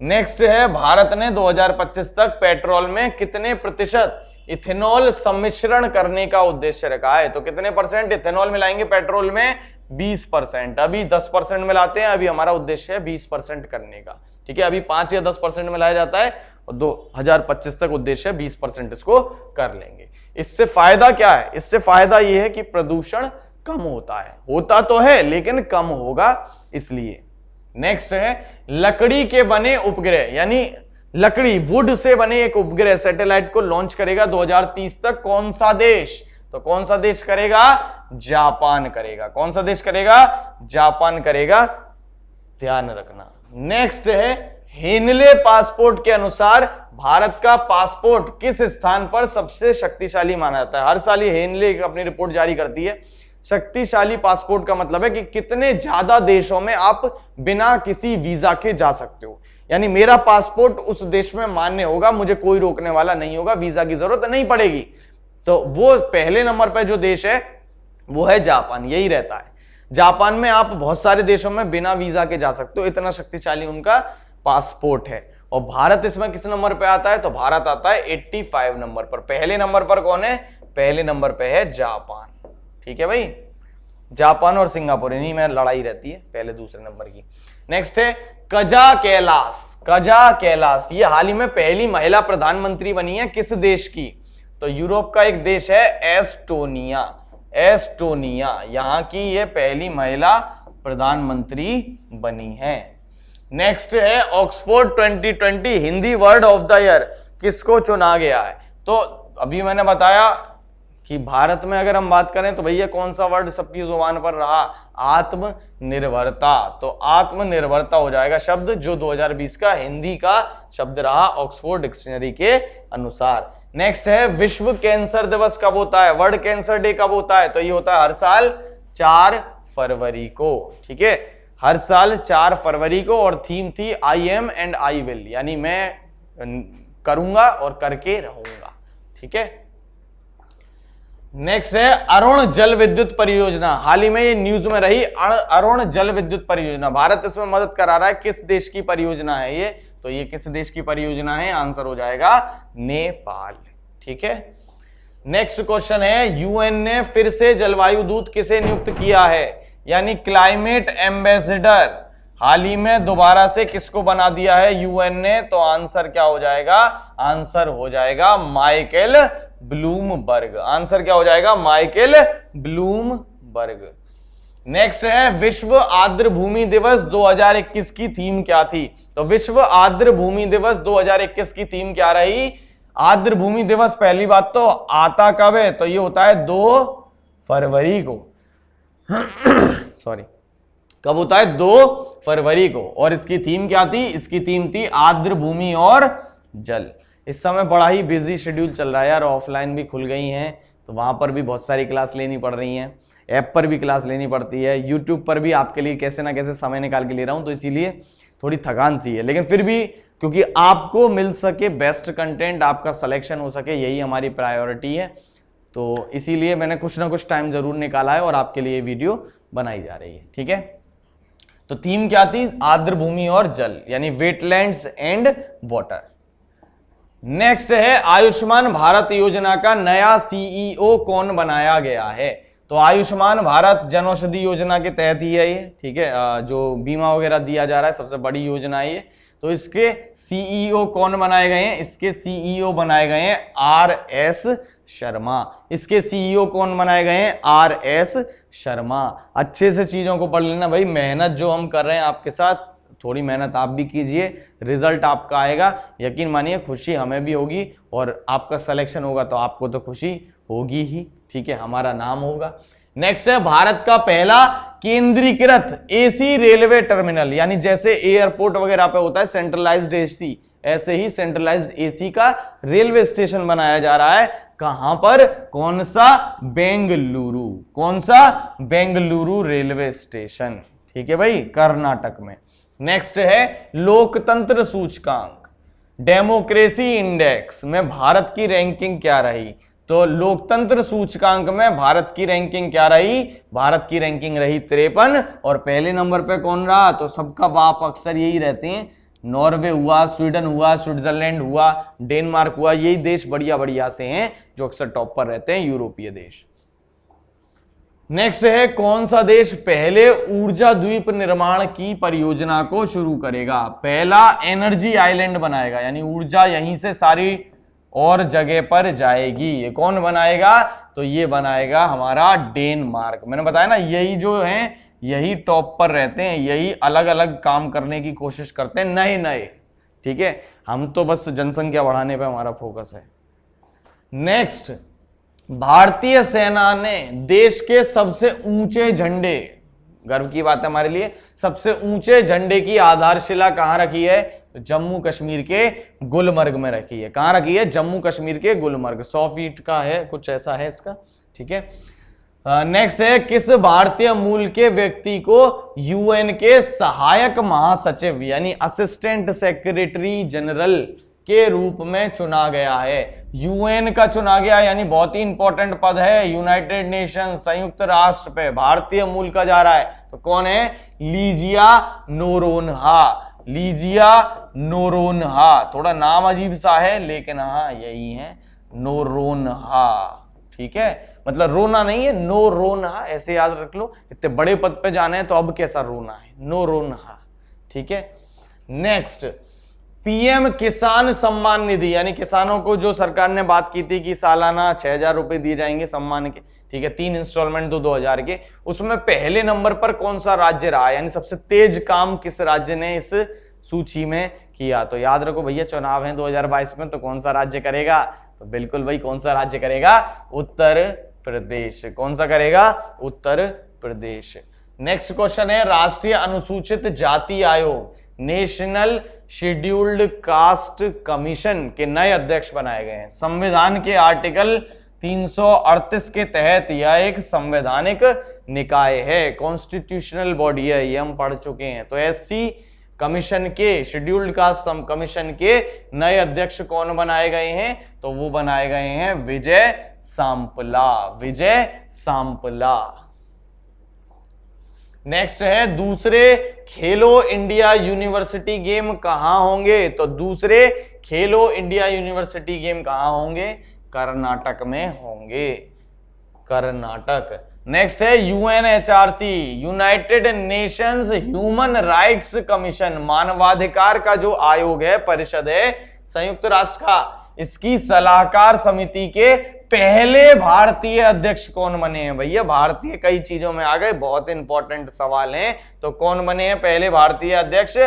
नेक्स्ट है भारत ने 2025 तक पेट्रोल में कितने प्रतिशत इथेनॉल सम्मिश्रण करने का उद्देश्य रखा है, तो कितने परसेंट इथेनॉल मिलाएंगे पेट्रोल में, 20%। अभी 10% मिलाते हैं, अभी हमारा उद्देश्य है 20% करने का, ठीक है। अभी 5 या 10% मिलाया जाता है और 2025 तक उद्देश्य है 20% इसको कर लेंगे। इससे फायदा क्या है, इससे फायदा यह है कि प्रदूषण कम होता है, होता तो है लेकिन कम होगा, इसलिए। नेक्स्ट है लकड़ी के बने उपग्रह, यानी लकड़ी वुड से बने एक उपग्रह सैटेलाइट को लॉन्च करेगा 2030 तक कौन सा देश, तो कौन सा देश करेगा, जापान करेगा। कौन सा देश करेगा, जापान करेगा, ध्यान रखना। नेक्स्ट है हेनले पासपोर्ट के अनुसार भारत का पासपोर्ट किस स्थान पर सबसे शक्तिशाली माना जाता है। हर साल ये हेनले अपनी रिपोर्ट जारी करती है। शक्तिशाली पासपोर्ट का मतलब है कि कितने ज्यादा देशों में आप बिना किसी वीजा के जा सकते हो, यानी मेरा पासपोर्ट उस देश में मान्य होगा, मुझे कोई रोकने वाला नहीं होगा, वीजा की जरूरत नहीं पड़ेगी। तो वो पहले नंबर पर जो देश है वो है जापान, यही रहता है। जापान में आप बहुत सारे देशों में बिना वीजा के जा सकते हो, इतना शक्तिशाली उनका पासपोर्ट है। और भारत इसमें किस नंबर पे आता है, तो भारत आता है 85 नंबर पर। पहले नंबर पर कौन है, पहले नंबर पे है जापान, ठीक है भाई। जापान और सिंगापुर इन्हीं में लड़ाई रहती है पहले दूसरे नंबर की। नेक्स्ट है कजा कैलाश। कजा कैलाश ये हाल ही में पहली महिला प्रधानमंत्री बनी है किस देश की, तो यूरोप का एक देश है एस्टोनिया। एस्टोनिया यहां की ये पहली महिला प्रधानमंत्री बनी है। नेक्स्ट है Oxford 2020 Hindi word of the year किसको चुना गया है, तो अभी मैंने बताया कि भारत में अगर हम बात करें तो भैया कौन सा वर्ड सबकी जुबान पर रहा, आत्मनिर्भरता। तो आत्मनिर्भरता हो जाएगा शब्द जो 2020 का हिंदी का शब्द रहा ऑक्सफोर्ड डिक्शनरी के अनुसार। नेक्स्ट है विश्व कैंसर दिवस कब होता है, वर्ल्ड कैंसर डे कब होता है, तो ये होता है हर साल 4 फरवरी को, ठीक है, हर साल 4 फरवरी को। और थीम थी I am and I will, यानी मैं करूंगा और करके रहूंगा, ठीक है। नेक्स्ट है अरुण जल विद्युत परियोजना, हाल ही में ये न्यूज में रही अरुण जल विद्युत परियोजना। भारत इसमें मदद करा रहा है, किस देश की परियोजना है ये, तो ये किस देश की परियोजना है, आंसर हो जाएगा नेपाल, ठीक है। नेक्स्ट क्वेश्चन है यूएन ने फिर से जलवायु दूत किसे नियुक्त किया है, यानी क्लाइमेट एम्बेसडर हाल ही में दोबारा से किसको बना दिया है यूएन ने, तो आंसर क्या हो जाएगा, आंसर हो जाएगा माइकल ब्लूमबर्ग। आंसर क्या हो जाएगा, माइकल ब्लूमबर्ग। नेक्स्ट है विश्व आर्द्र भूमि दिवस 2021 की थीम क्या थी, तो विश्व आर्द्र भूमि दिवस 2021 की थीम क्या रही, आर्द्र भूमि दिवस पहली बात तो आता कब है, तो ये होता है 2 फरवरी को सॉरी, कब होता है 2 फरवरी को। और इसकी थीम क्या थी, इसकी थीम थी आर्द्र भूमि और जल। इस समय बड़ा ही बिजी शेड्यूल चल रहा है यार, ऑफलाइन भी खुल गई हैं तो वहां पर भी बहुत सारी क्लास लेनी पड़ रही हैं, ऐप पर भी क्लास लेनी पड़ती है, यूट्यूब पर भी आपके लिए कैसे ना कैसे समय निकाल के ले रहा हूं, तो इसीलिए थोड़ी थकान सी है। लेकिन फिर भी क्योंकि आपको मिल सके बेस्ट कंटेंट, आपका सिलेक्शन हो सके, यही हमारी प्रायोरिटी है, तो इसीलिए मैंने कुछ ना कुछ टाइम जरूर निकाला है और आपके लिए वीडियो बनाई जा रही है। ठीक है, तो थीम क्या थी, आर्द्र भूमि और जल, यानी वेटलैंड्स एंड वाटर। नेक्स्ट है आयुष्मान भारत योजना का नया सीईओ कौन बनाया गया है। तो आयुष्मान भारत जनौषधि योजना के तहत ही है ये, ठीक है, जो बीमा वगैरह दिया जा रहा है, सबसे बड़ी योजना है ये। तो इसके सीईओ कौन बनाए गए हैं, इसके सीईओ बनाए गए हैं आर.एस. शर्मा। इसके सीईओ कौन बनाए गए हैं, आर.एस. शर्मा। अच्छे से चीजों को पढ़ लेना भाई, मेहनत जो हम कर रहे हैं आपके साथ, थोड़ी मेहनत आप भी कीजिए, रिजल्ट आपका आएगा, यकीन मानिए खुशी हमें भी होगी, और आपका सिलेक्शन होगा तो आपको तो खुशी होगी ही, ठीक है, हमारा नाम होगा। नेक्स्ट है भारत का पहला केंद्रीकृत एसी रेलवे टर्मिनल, यानी जैसे एयरपोर्ट वगैरह पे होता है सेंट्रलाइज्ड एसी, ऐसे ही सेंट्रलाइज्ड एसी का रेलवे स्टेशन बनाया जा रहा है। कहां पर, कौन सा, बेंगलुरु। कौन सा, बेंगलुरु रेलवे स्टेशन, ठीक है भाई, कर्नाटक में। नेक्स्ट है लोकतंत्र सूचकांक, डेमोक्रेसी इंडेक्स में भारत की रैंकिंग क्या रही। तो लोकतंत्र सूचकांक में भारत की रैंकिंग क्या रही, भारत की रैंकिंग रही 53, और पहले नंबर पे कौन रहा, तो सबका बाप अक्सर यही रहते हैं, नॉर्वे हुआ, स्वीडन हुआ, स्विट्जरलैंड हुआ, डेनमार्क हुआ, यही देश बढ़िया बढ़िया से हैं जो अक्सर टॉप पर रहते हैं, यूरोपीय देश। नेक्स्ट है कौन सा देश पहले ऊर्जा द्वीप निर्माण की परियोजना को शुरू करेगा। पहला एनर्जी आइलैंड बनाएगा, यानी ऊर्जा यहीं से सारी और जगह पर जाएगी। ये कौन बनाएगा, तो ये बनाएगा हमारा डेनमार्क। मैंने बताया ना, यही जो है यही टॉप पर रहते हैं, यही अलग अलग काम करने की कोशिश करते हैं, नए नए, ठीक है, हम तो बस जनसंख्या बढ़ाने पे हमारा फोकस है। नेक्स्ट, भारतीय सेना ने देश के सबसे ऊंचे झंडे, गर्व की बात है हमारे लिए, सबसे ऊंचे झंडे की आधारशिला कहां रखी है, तो जम्मू कश्मीर के गुलमर्ग में रखी है। कहां रखी है, जम्मू कश्मीर के गुलमर्ग, 100 फीट का है, कुछ ऐसा है इसका, ठीक है। नेक्स्ट है किस भारतीय मूल के व्यक्ति को यूएन के सहायक महासचिव यानी असिस्टेंट सेक्रेटरी जनरल के रूप में चुना गया है। यूएन का चुना गया, यानी बहुत ही इंपॉर्टेंट पद है, यूनाइटेड नेशन, संयुक्त राष्ट्र पे भारतीय मूल का जा रहा है, तो कौन है, लीजिया नोरोन्हा। लीजिया नोरोन्हा, थोड़ा नाम अजीब सा है लेकिन हाँ यही है, नोरोन्हा, ठीक है, मतलब रोना नहीं है, नोरोन्हा, ऐसे याद रख लो, इतने बड़े पद पे जाना है तो अब कैसा रोना है, नोरोन्हा, ठीक है। नेक्स्ट, पीएम किसान सम्मान निधि, यानी किसानों को जो सरकार ने बात की थी कि सालाना 6,000 रुपए दिए जाएंगे सम्मान के, ठीक है, 3 इंस्टॉलमेंट 2,000 के, उसमें पहले नंबर पर कौन सा राज्य रहा, यानी सबसे तेज काम किस राज्य ने इस सूची में किया। तो याद रखो भैया, चुनाव है 2022 में, तो कौन सा राज्य करेगा, तो बिल्कुल भाई कौन सा राज्य करेगा, उत्तर प्रदेश। कौन सा करेगा, उत्तर प्रदेश। नेक्स्ट क्वेश्चन है राष्ट्रीय अनुसूचित जाति आयोग, नेशनल शेड्यूल्ड कास्ट कमीशन के नए अध्यक्ष बनाए गए हैं। संविधान के आर्टिकल 338 के तहत यह एक संवैधानिक निकाय है, कॉन्स्टिट्यूशनल बॉडी है, ये हम पढ़ चुके हैं। तो एससी कमीशन के, शेड्यूल्ड कास्ट कमीशन के नए अध्यक्ष कौन बनाए गए हैं, तो वो बनाए गए हैं विजय सांपला, विजय सांपला। नेक्स्ट है दूसरे खेलो इंडिया यूनिवर्सिटी गेम कहां होंगे, तो दूसरे खेलो इंडिया यूनिवर्सिटी गेम कहां होंगे, कर्नाटक में होंगे, कर्नाटक। नेक्स्ट है UNHRC, United Nations human rights commission, मानवाधिकार का जो आयोग है, परिषद है संयुक्त राष्ट्र का, इसकी सलाहकार समिति के पहले भारतीय अध्यक्ष कौन बने हैं। भैया भारतीय कई चीजों में आ गए, बहुत इंपॉर्टेंट सवाल हैं, तो कौन बने हैं पहले भारतीय अध्यक्ष,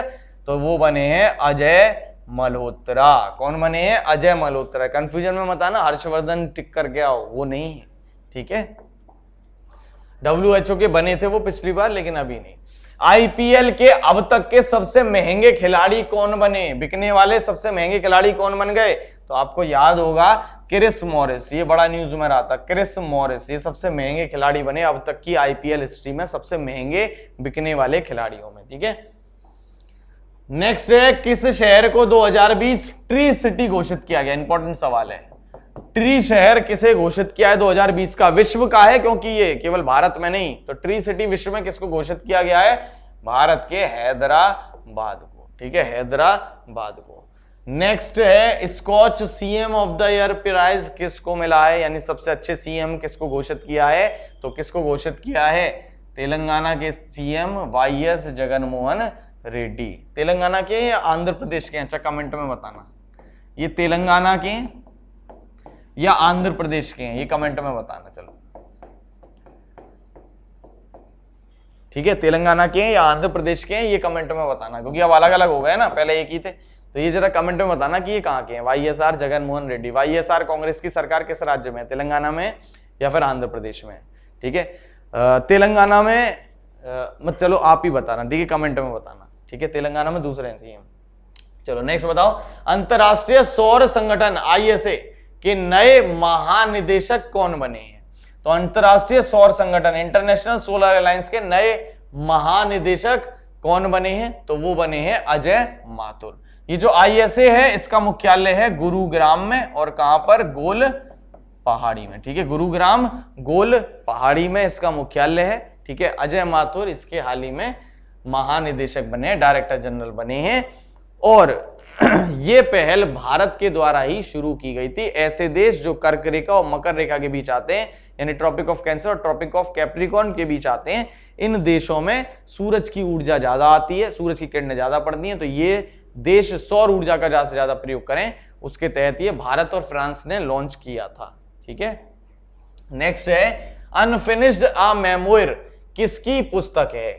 तो वो बने हैं अजय मल्होत्रा। कौन बने हैं? अजय मल्होत्रा। कंफ्यूजन में मत आना हर्षवर्धन टिक करके आओ, वो नहीं है, ठीक है। WHO के बने थे वो पिछली बार, लेकिन अभी नहीं। IPL के अब तक के सबसे महंगे खिलाड़ी कौन बने? बिकने वाले सबसे महंगे खिलाड़ी कौन बन गए? तो आपको याद होगा क्रिस मॉरिस, ये बड़ा न्यूज में रहा था। क्रिस मॉरिस ये सबसे महंगे खिलाड़ी बने अब तक की IPL हिस्ट्री में, सबसे महंगे बिकने वाले खिलाड़ियों में, ठीक है। नेक्स्ट है, किस शहर को 2020 ट्री सिटी घोषित किया गया? इंपॉर्टेंट सवाल है। ट्री शहर किसे घोषित किया है 2020 का? विश्व का है, क्योंकि ये केवल भारत में नहीं, तो ट्री सिटी विश्व में किसको घोषित किया गया है? भारत के हैदराबाद को, ठीक है, हैदराबाद को। नेक्स्ट है, Skoch CM of the year prize किसको मिला है? यानी सबसे अच्छे सीएम किसको घोषित किया है? तो किसको घोषित किया है? तेलंगाना के सीएम YS जगनमोहन रेड्डी। तेलंगाना के या आंध्र प्रदेश के? अच्छा कमेंट में बताना, ये तेलंगाना के या आंध्र प्रदेश के हैं, ये कमेंट में बताना। चलो ठीक है, तेलंगाना के हैं या आंध्र प्रदेश के हैं, ये कमेंट में बताना, क्योंकि अब अलग अलग हो गए ना, पहले एक ही थे। तो ये जरा कमेंट में बताना कि ये कहाँ के हैं। YSR जगनमोहन रेड्डी। YSR कांग्रेस की सरकार किस राज्य में? तेलंगाना में या फिर आंध्र प्रदेश में? ठीक है, तेलंगाना में मत, चलो आप ही बताना, ठीक है, कमेंट में बताना, ठीक है। तेलंगाना में दूसरे सीएम। चलो नेक्स्ट बताओ, अंतरराष्ट्रीय सौर संगठन ISA के नए महानिदेशक कौन बने हैं? तो अंतरराष्ट्रीय सौर संगठन इंटरनेशनल सोलर अलायंस के नए महानिदेशक कौन बने हैं? तो वो बने हैं अजय माथुर। ये जो ISA है इसका मुख्यालय है गुरुग्राम में, और कहां पर? गोल पहाड़ी में, ठीक है, गुरुग्राम गोल पहाड़ी में इसका मुख्यालय है, ठीक है। अजय माथुर इसके हाल ही में महानिदेशक बने, डायरेक्टर जनरल बने हैं, और ये पहल भारत के द्वारा ही शुरू की गई थी। ऐसे देश जो कर्क रेखा और मकर रेखा के बीच आते हैं, यानी ट्रॉपिक ऑफ कैंसर और ट्रॉपिक ऑफ कैप्रिकॉर्न के बीच आते हैं, इन देशों में सूरज की ऊर्जा ज्यादा आती है, सूरज की किरणें ज्यादा पड़ती हैं, तो ये देश सौर ऊर्जा का ज्यादा से ज्यादा प्रयोग करें, उसके तहत ये भारत और फ्रांस ने लॉन्च किया था, ठीक है। नेक्स्ट है, अनफिनिश्ड अ मेमोयर किसकी पुस्तक है?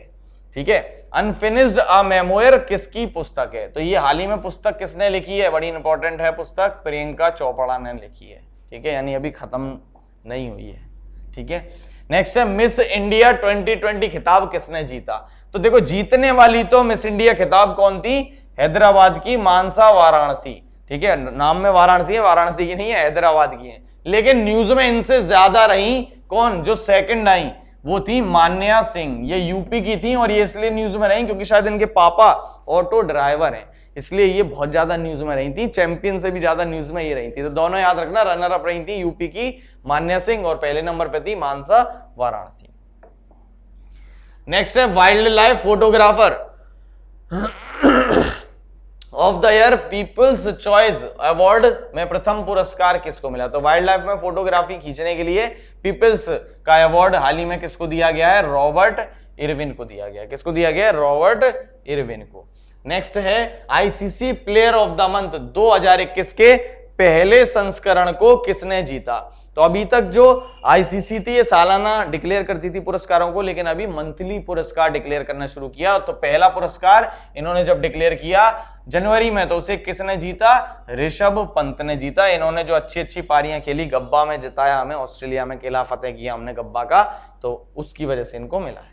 ठीक है, अनफिनिश्ड अ मेमोयर किसकी पुस्तक है? तो ये हाल ही में पुस्तक किसने लिखी है? बड़ी इंपॉर्टेंट है पुस्तक, प्रियंका चोपड़ा ने लिखी है, ठीक है, यानी अभी खत्म नहीं हुई है, ठीक है। नेक्स्ट है, मिस इंडिया 2020 खिताब किसने जीता? तो देखो, जीतने वाली तो मिस इंडिया खिताब कौन थी? हैदराबाद की मानसा वाराणसी, ठीक है, नाम में वाराणसी है, वाराणसी की नहीं है, हैदराबाद की है। लेकिन न्यूज में इनसे ज्यादा रही कौन? जो सेकंड आई वो थी मान्या सिंह, ये यूपी की थी, और ये इसलिए न्यूज में रही क्योंकि शायद इनके पापा ऑटो ड्राइवर हैं, इसलिए ये बहुत ज्यादा न्यूज में रही थी। चैंपियन से भी ज्यादा न्यूज में ये रही थी। तो दोनों याद रखना, रनर अप रही थी यूपी की मान्या सिंह और पहले नंबर पे थी मानसा वाराणसी। नेक्स्ट है, wild life photographer of the year people's choice award में प्रथम पुरस्कार किसको मिला? तो वाइल्ड लाइफ में फोटोग्राफी खींचने के लिए पीपल्स का अवार्ड हाल ही में किसको दिया गया है? रॉबर्ट इरविन को दिया गया। किसको दिया गया? रॉबर्ट इरविन को। नेक्स्ट है, ICC player of the month 2021 के पहले संस्करण को किसने जीता? तो अभी तक जो ICC थी ये सालाना डिक्लेयर करती थी पुरस्कारों को, लेकिन अभी मंथली पुरस्कार डिक्लेयर करना शुरू किया। तो पहला पुरस्कार इन्होंने जब डिक्लेयर किया जनवरी में, तो उसे किसने जीता? ऋषभ पंत ने जीता। इन्होंने जो अच्छी अच्छी पारियां खेली, गब्बा में जिताया हमें, ऑस्ट्रेलिया में किला फतेह किया हमने गब्बा का, तो उसकी वजह से इनको मिला है।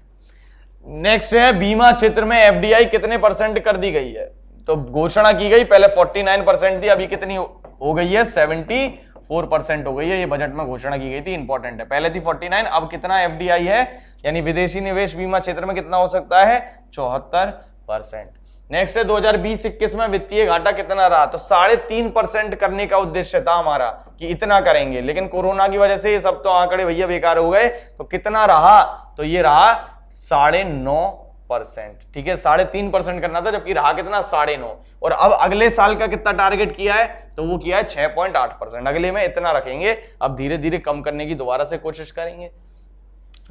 नेक्स्ट है, बीमा क्षेत्र में FDI कितने % कर दी गई है? तो घोषणा की गई, पहले 49% थी, अभी कितनी हो गई है? 74% हो गई है। ये बजट में घोषणा की गई थी, इंपॉर्टेंट है। पहले थी 49, अब कितना FDI है, यानी विदेशी निवेश बीमा क्षेत्र में कितना हो सकता है? 74%। नेक्स्ट है, 2020-21 में वित्तीय घाटा कितना रहा? तो 3.5% करने का उद्देश्य था हमारा कि इतना करेंगे, लेकिन कोरोना की वजह से ये सब तो आंकड़े भैया बेकार हो गए। तो कितना रहा? तो ये रहा 9.5%, ठीक है, 3.5% करना था, जबकि रहा कितना? 9.5%। और अब अगले साल का कितना टारगेट किया है? तो वो किया है 6.8%। अगले में इतना रखेंगे, अब धीरे धीरे कम करने की दोबारा से कोशिश करेंगे।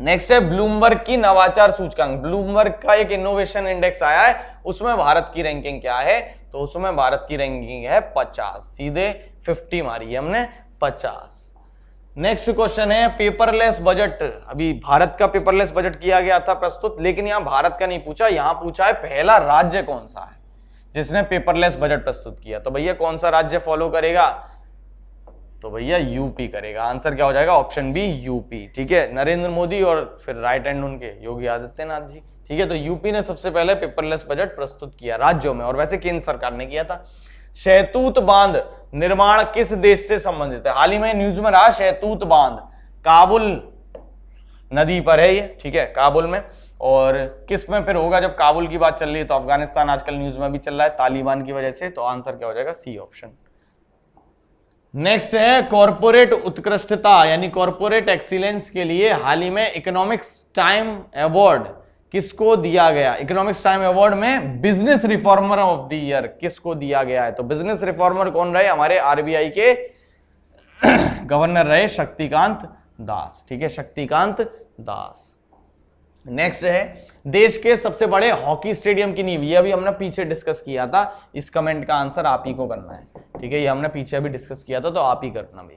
नेक्स्ट है, ब्लूमबर्ग की नवाचार सूचकांक। ब्लूमबर्ग का एक इनोवेशन इंडेक्स आया है, उसमें भारत की रैंकिंग क्या है? तो उसमें भारत की रैंकिंग है 50, सीधे 50 मारी है हमने, 50। नेक्स्ट क्वेश्चन है, पेपरलेस बजट। अभी भारत का पेपरलेस बजट किया गया था प्रस्तुत, लेकिन यहां भारत का नहीं पूछा, यहां पूछा है पहला राज्य कौन सा है। जिसने पेपरलेस बजट प्रस्तुत किया। तो भैया कौन सा राज्य फॉलो करेगा? तो भैया यूपी करेगा। आंसर क्या हो जाएगा? Option B UP. ठीक है, नरेंद्र मोदी और फिर राइट हैंड उनके योगी आदित्यनाथ जी। ठीक है, तो यूपी ने सबसे पहले पेपरलेस बजट प्रस्तुत किया राज्यों में, और वैसे केंद्र सरकार ने किया था। शहतूत बांध निर्माण किस देश से संबंधित है? हाल ही में न्यूज में रहा शहतूत बांध, काबुल नदी पर है ये। ठीक है, काबुल में। और किस में फिर होगा? जब काबुल की बात चल रही है तो अफगानिस्तान आजकल न्यूज में भी चल रहा है तालिबान की वजह से। तो आंसर क्या हो जाएगा? C option. नेक्स्ट है कॉर्पोरेट उत्कृष्टता यानी कॉर्पोरेट एक्सीलेंस के लिए हाल ही में इकोनॉमिक्स टाइम अवार्ड किसको दिया गया? इकोनॉमिक्स टाइम अवार्ड में business reformer of the year किसको दिया गया है? तो बिजनेस रिफॉर्मर कौन रहे? हमारे आरबीआई के गवर्नर रहे शक्तिकांत दास। ठीक है, शक्तिकांत दास। नेक्स्ट है देश के सबसे बड़े हॉकी स्टेडियम की नींव। ये अभी हमने पीछे डिस्कस किया था, इस कमेंट का आंसर आप ही को करना है। ठीक है, ये हमने पीछे अभी डिस्कस किया था तो आप ही करना भाई।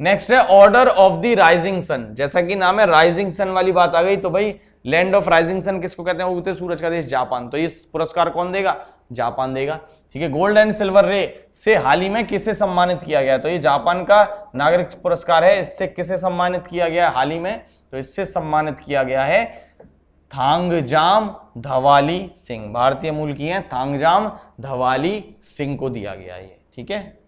नेक्स्ट है order of the rising sun. जैसा कि नाम है राइजिंग सन वाली बात आ गई, तो भाई लैंड ऑफ राइजिंग सन किसको कहते हैं? उगते सूरज का देश जापान। तो इस पुरस्कार कौन देगा? जापान देगा। ठीक है, गोल्ड एंड सिल्वर रे से हाल ही में किसे सम्मानित किया गया? तो ये जापान का नागरिक पुरस्कार है। इससे किसे सम्मानित किया गया हाल ही में? तो इससे सम्मानित किया गया है थांगजाम धवाली सिंह। भारतीय मूल की है, थांगजाम धवाली सिंह को दिया गया है। ठीक है,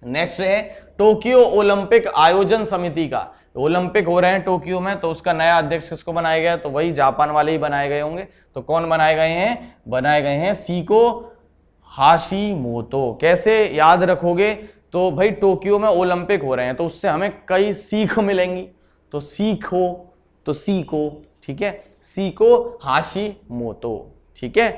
नेक्स्ट है टोक्यो ओलंपिक आयोजन समिति का। ओलंपिक हो रहे हैं टोक्यो में, तो उसका नया अध्यक्ष किसको बनाया गया? तो वही जापान वाले ही बनाए गए होंगे। तो कौन बनाए गए हैं? बनाए गए हैं सीको हाशिमोतो। कैसे याद रखोगे? तो भाई टोक्यो में ओलंपिक हो रहे हैं तो उससे हमें कई सीख मिलेंगी। तो सीखो, तो सीको। ठीक है, सीको हाशिमोतो। ठीक है,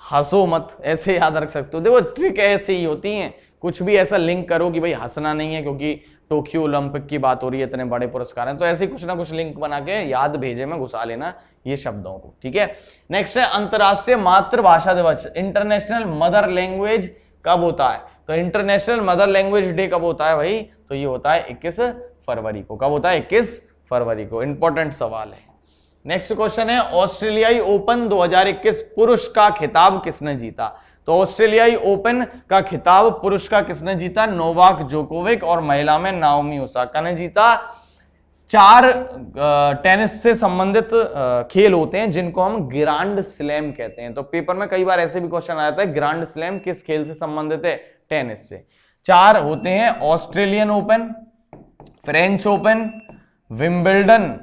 हंसो मत, ऐसे याद रख सकते हो। देखो ट्रिक ऐसे ही होती हैं, कुछ भी ऐसा लिंक करो कि भाई हंसना नहीं है क्योंकि टोक्यो ओलंपिक की बात हो रही है, इतने बड़े पुरस्कार हैं, तो ऐसे कुछ ना कुछ लिंक बना के याद भेजे में घुसा लेना ये शब्दों को। ठीक है, नेक्स्ट है अंतरराष्ट्रीय मातृभाषा दिवस। इंटरनेशनल मदर लैंग्वेज कब होता है? तो इंटरनेशनल मदर लैंग्वेज डे कब होता है भाई? तो ये होता है 21 फरवरी को। कब होता है? 21 फरवरी को। इंपॉर्टेंट सवाल है। नेक्स्ट क्वेश्चन है ऑस्ट्रेलियाई ओपन 2021 पुरुष का खिताब किसने जीता? तो ऑस्ट्रेलियाई ओपन का खिताब पुरुष का किसने जीता? Novak Djokovic. और महिला में नाओमी ओसाका ने जीता। 4 टेनिस से संबंधित खेल होते हैं जिनको हम ग्रैंड स्लैम कहते हैं। तो पेपर में कई बार ऐसे भी क्वेश्चन आ जाता है ग्रैंड स्लैम किस खेल से संबंधित है? टेनिस से। 4 होते हैं Australian open, French open, Wimbledon.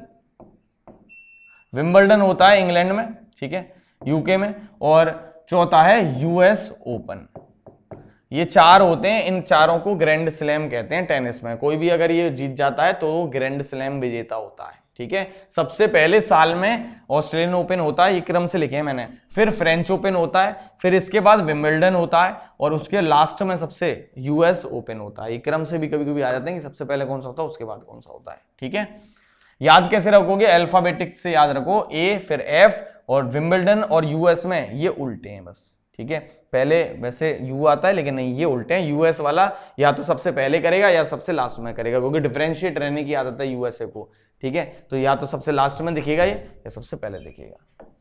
Wimbledon होता है इंग्लैंड में, ठीक है, यूके में। और चौथा है यूएस ओपन। ये 4 होते हैं, इन चारों को ग्रैंड स्लैम कहते हैं टेनिस में। कोई भी अगर ये जीत जाता है तो वो ग्रैंड स्लैम विजेता होता है। ठीक है, सबसे पहले साल में ऑस्ट्रेलियन ओपन होता है, ये क्रम से लिखे हैं मैंने, फिर फ्रेंच ओपन होता है, फिर इसके बाद विंबलडन होता है, और उसके लास्ट में सबसे यूएस ओपन होता है। ये क्रम से भी कभी कभी आ जाते हैं कि सबसे पहले कौन सा होता है उसके बाद कौन सा होता है। ठीक है, याद कैसे रखोगे? अल्फाबेटिक से याद रखो, ए फिर एफ, और विंबलडन और यूएस में ये उल्टे हैं बस। ठीक है, पहले वैसे यू आता है लेकिन नहीं, ये उल्टे हैं। यूएस वाला या तो सबसे पहले करेगा या सबसे लास्ट में करेगा, क्योंकि डिफरेंशिएट रहने की आदत है यूएसए को। ठीक है, तो या तो सबसे लास्ट में दिखेगा ये या सबसे पहले दिखेगा।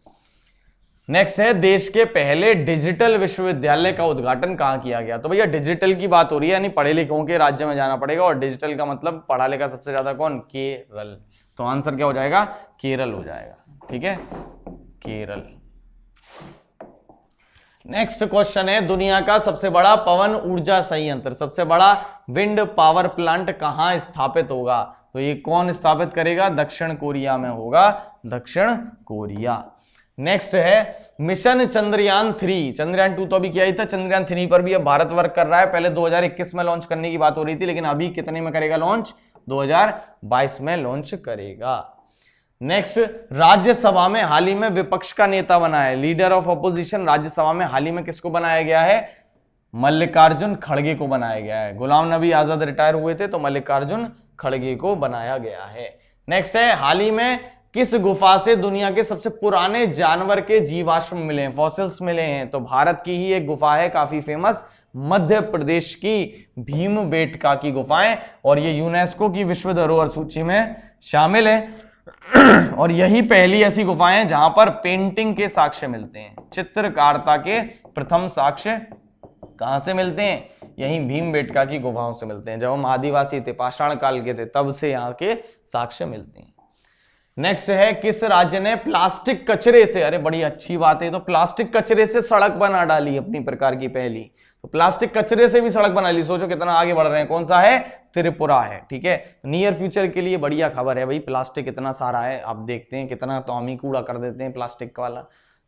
नेक्स्ट है देश के पहले डिजिटल विश्वविद्यालय का उद्घाटन कहां किया गया? तो भैया डिजिटल की बात हो रही है, यानी पढ़े लिखों के राज्य में जाना पड़ेगा, और डिजिटल का मतलब पढ़ा लिखा सबसे ज्यादा कौन? केरल। तो आंसर क्या हो जाएगा? केरल हो जाएगा। ठीक है, केरल। नेक्स्ट क्वेश्चन है दुनिया का सबसे बड़ा पवन ऊर्जा संयंत्र, सबसे बड़ा विंड पावर प्लांट कहां स्थापित होगा? तो ये कौन स्थापित करेगा? दक्षिण कोरिया में होगा, दक्षिण कोरिया। नेक्स्ट है मिशन चंद्रयान 3। चंद्रयान 2 तो अभी किया ही था, चंद्रयान 3 पर भी अब भारत वर्क कर रहा है। पहले 2021 में लॉन्च करने की बात हो रही थी, लेकिन अभी कितने में करेगा लॉन्च? 2022 में लॉन्च करेगा। नेक्स्ट, राज्यसभा में हाल ही में विपक्ष का नेता बना है, लीडर ऑफ अपोजिशन राज्यसभा में हाल ही में किसको बनाया गया है? मल्लिकार्जुन खड़गे को बनाया गया है। गुलाम नबी आजाद रिटायर हुए थे तो मल्लिकार्जुन खड़गे को बनाया गया है। नेक्स्ट है हाल ही में किस गुफा से दुनिया के सबसे पुराने जानवर के जीवाश्म मिले हैं, फॉसिल्स मिले हैं? तो भारत की ही एक गुफा है काफी फेमस, मध्य प्रदेश की भीमबेटका की गुफाएं, और ये यूनेस्को की विश्व धरोहर सूची में शामिल है। और यही पहली ऐसी गुफाएं हैं जहां पर पेंटिंग के साक्ष्य मिलते हैं, चित्रकारिता के प्रथम साक्ष्य कहां से मिलते हैं, यही भीमबेटका की गुफाओं से मिलते हैं। जब हम आदिवासी थे, पाषाण काल के थे, तब से यहाँ के साक्ष्य मिलते हैं। नेक्स्ट है, किस राज्य ने प्लास्टिक कचरे से, अरे बड़ी अच्छी बात है, तो प्लास्टिक कचरे से सड़क बना डाली अपनी प्रकार की पहली, तो प्लास्टिक कचरे से भी सड़क बना ली। सोचो कितना आगे बढ़ रहे हैं। कौन सा है, त्रिपुरा है। ठीक है, नियर फ्यूचर के लिए बढ़िया खबर है भाई, प्लास्टिक इतना सारा है, आप देखते हैं कितना तो हम ही कूड़ा कर देते हैं प्लास्टिक वाला।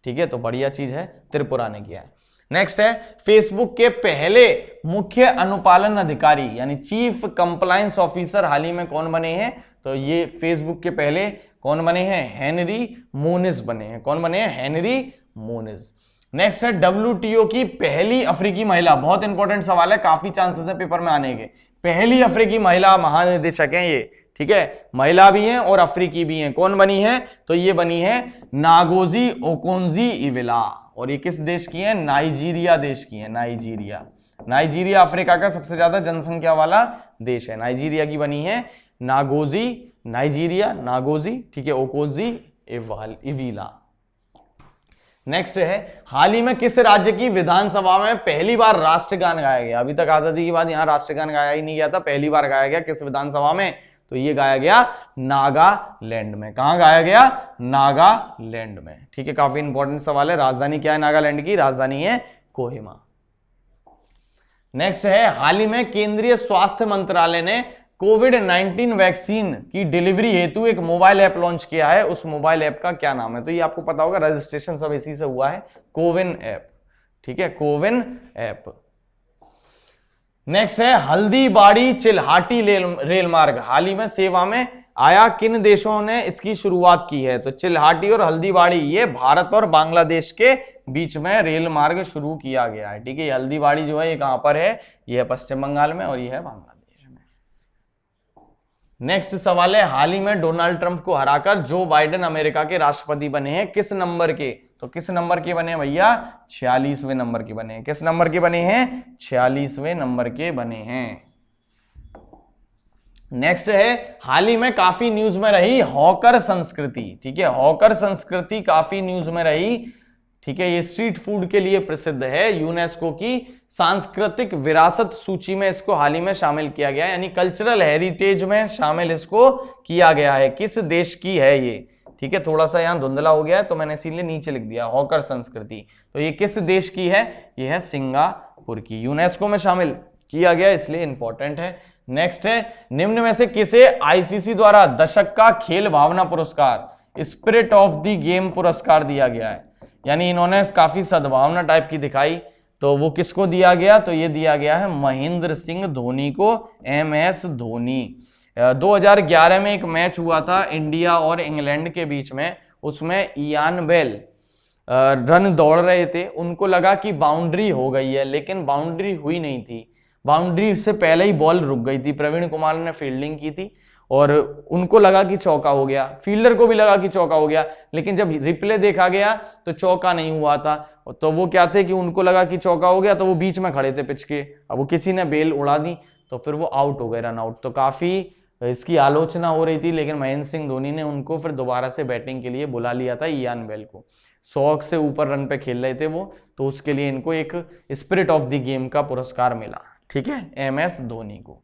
ठीक है, तो बढ़िया चीज है, त्रिपुरा ने किया है। नेक्स्ट है, फेसबुक के पहले मुख्य अनुपालन अधिकारी यानी चीफ कंप्लायंस ऑफिसर हाल ही में कौन बने हैं, तो ये फेसबुक के पहले कौन बने हैं, हेनरी मोनिज बने हैं। कौन बने हैं, हेनरी मोनिज। नेक्स्ट है, WTO की पहली अफ्रीकी महिला, बहुत इंपॉर्टेंट सवाल है, काफी चांसेस है पेपर में आने के। पहली अफ्रीकी महिला महानिदेशक हैं ये, ठीक है, महिला भी हैं और अफ्रीकी भी हैं। कौन बनी है, तो ये बनी है नागोजी ओकोंजी-इवेला, और ये किस देश की है, नाइजीरिया देश की है। नाइजीरिया, नाइजीरिया अफ्रीका का सबसे ज्यादा जनसंख्या वाला देश है। नाइजीरिया की बनी है नागोजी, नाइजीरिया नागोजी, ठीक है, ओकोंजी-इवेला। नेक्स्ट है, हाल ही में किस राज्य की विधानसभा में पहली बार राष्ट्रगान गाया गया। अभी तक आजादी के बाद यहां राष्ट्रगान गाया ही नहीं गया था, पहली बार गाया गया किस विधानसभा में, तो ये गाया गया नागालैंड में। कहां गाया गया, नागालैंड में। ठीक है, काफी इंपॉर्टेंट सवाल है। राजधानी क्या है नागालैंड की, राजधानी है कोहिमा। नेक्स्ट है, हाल ही में केंद्रीय स्वास्थ्य मंत्रालय ने कोविड-19 वैक्सीन की डिलीवरी हेतु एक मोबाइल ऐप लॉन्च किया है। उस मोबाइल ऐप का क्या नाम है, तो ये आपको पता होगा, रजिस्ट्रेशन सब इसी से हुआ है, कोविन ऐप। ठीक है, कोविन ऐप। नेक्स्ट है, हल्दीबाड़ी चिल्हाटी रेल मार्ग हाल ही में सेवा में आया, किन देशों ने इसकी शुरुआत की है, तो चिल्हाटी और हल्दीबाड़ी ये भारत और बांग्लादेश के बीच में रेल मार्ग शुरू किया गया है। ठीक है, हल्दीबाड़ी जो है ये कहां पर है, ये है पश्चिम बंगाल में और ये है बांग्लादेश। नेक्स्ट सवाल है, हाल ही में डोनाल्ड ट्रंप को हराकर जो बाइडेन अमेरिका के राष्ट्रपति बने हैं, किस नंबर के, तो किस नंबर के बने हैं भैया, 46वें नंबर के बने हैं। किस नंबर के बने हैं, 46वें नंबर के बने हैं। नेक्स्ट है, हाल ही में काफी न्यूज में रही हॉकर संस्कृति। ठीक है, हॉकर संस्कृति काफी न्यूज में रही। ठीक है, ये स्ट्रीट फूड के लिए प्रसिद्ध है, यूनेस्को की सांस्कृतिक विरासत सूची में इसको हाल ही में शामिल किया गया है, यानी कल्चरल हेरिटेज में शामिल इसको किया गया है। किस देश की है ये, ठीक है, थोड़ा सा यहां धुंधला हो गया है तो मैंने इसीलिए नीचे लिख दिया हॉकर संस्कृति। तो ये किस देश की है, ये है सिंगापुर की, यूनेस्को में शामिल किया गया इसलिए इंपॉर्टेंट है। नेक्स्ट है, निम्न में से किसे आईसीसी द्वारा दशक का खेल भावना पुरस्कार, स्पिरिट ऑफ द गेम पुरस्कार दिया गया है, यानी इन्होंने काफी सद्भावना टाइप की दिखाई, तो वो किसको दिया गया, तो ये दिया गया है महेंद्र सिंह धोनी को, MS धोनी। 2011 में एक मैच हुआ था इंडिया और इंग्लैंड के बीच में, उसमें इयान बेल रन दौड़ रहे थे, उनको लगा कि बाउंड्री हो गई है, लेकिन बाउंड्री हुई नहीं थी, बाउंड्री से पहले ही बॉल रुक गई थी। प्रवीण कुमार ने फील्डिंग की थी और उनको लगा कि चौका हो गया, फील्डर को भी लगा कि चौका हो गया, लेकिन जब रिप्ले देखा गया तो चौका नहीं हुआ था। तो वो क्या थे कि उनको लगा कि चौका हो गया, तो वो बीच में खड़े थे पिच के, अब वो किसी ने बेल उड़ा दी तो फिर वो आउट हो गए, रन आउट। तो काफी इसकी आलोचना हो रही थी, लेकिन महेंद्र सिंह धोनी ने उनको फिर दोबारा से बैटिंग के लिए बुला लिया था, इयान बेल को। 100 से ऊपर रन पे खेल रहे थे वो, तो उसके लिए इनको एक स्पिरिट ऑफ द गेम का पुरस्कार मिला। ठीक है, MS धोनी को।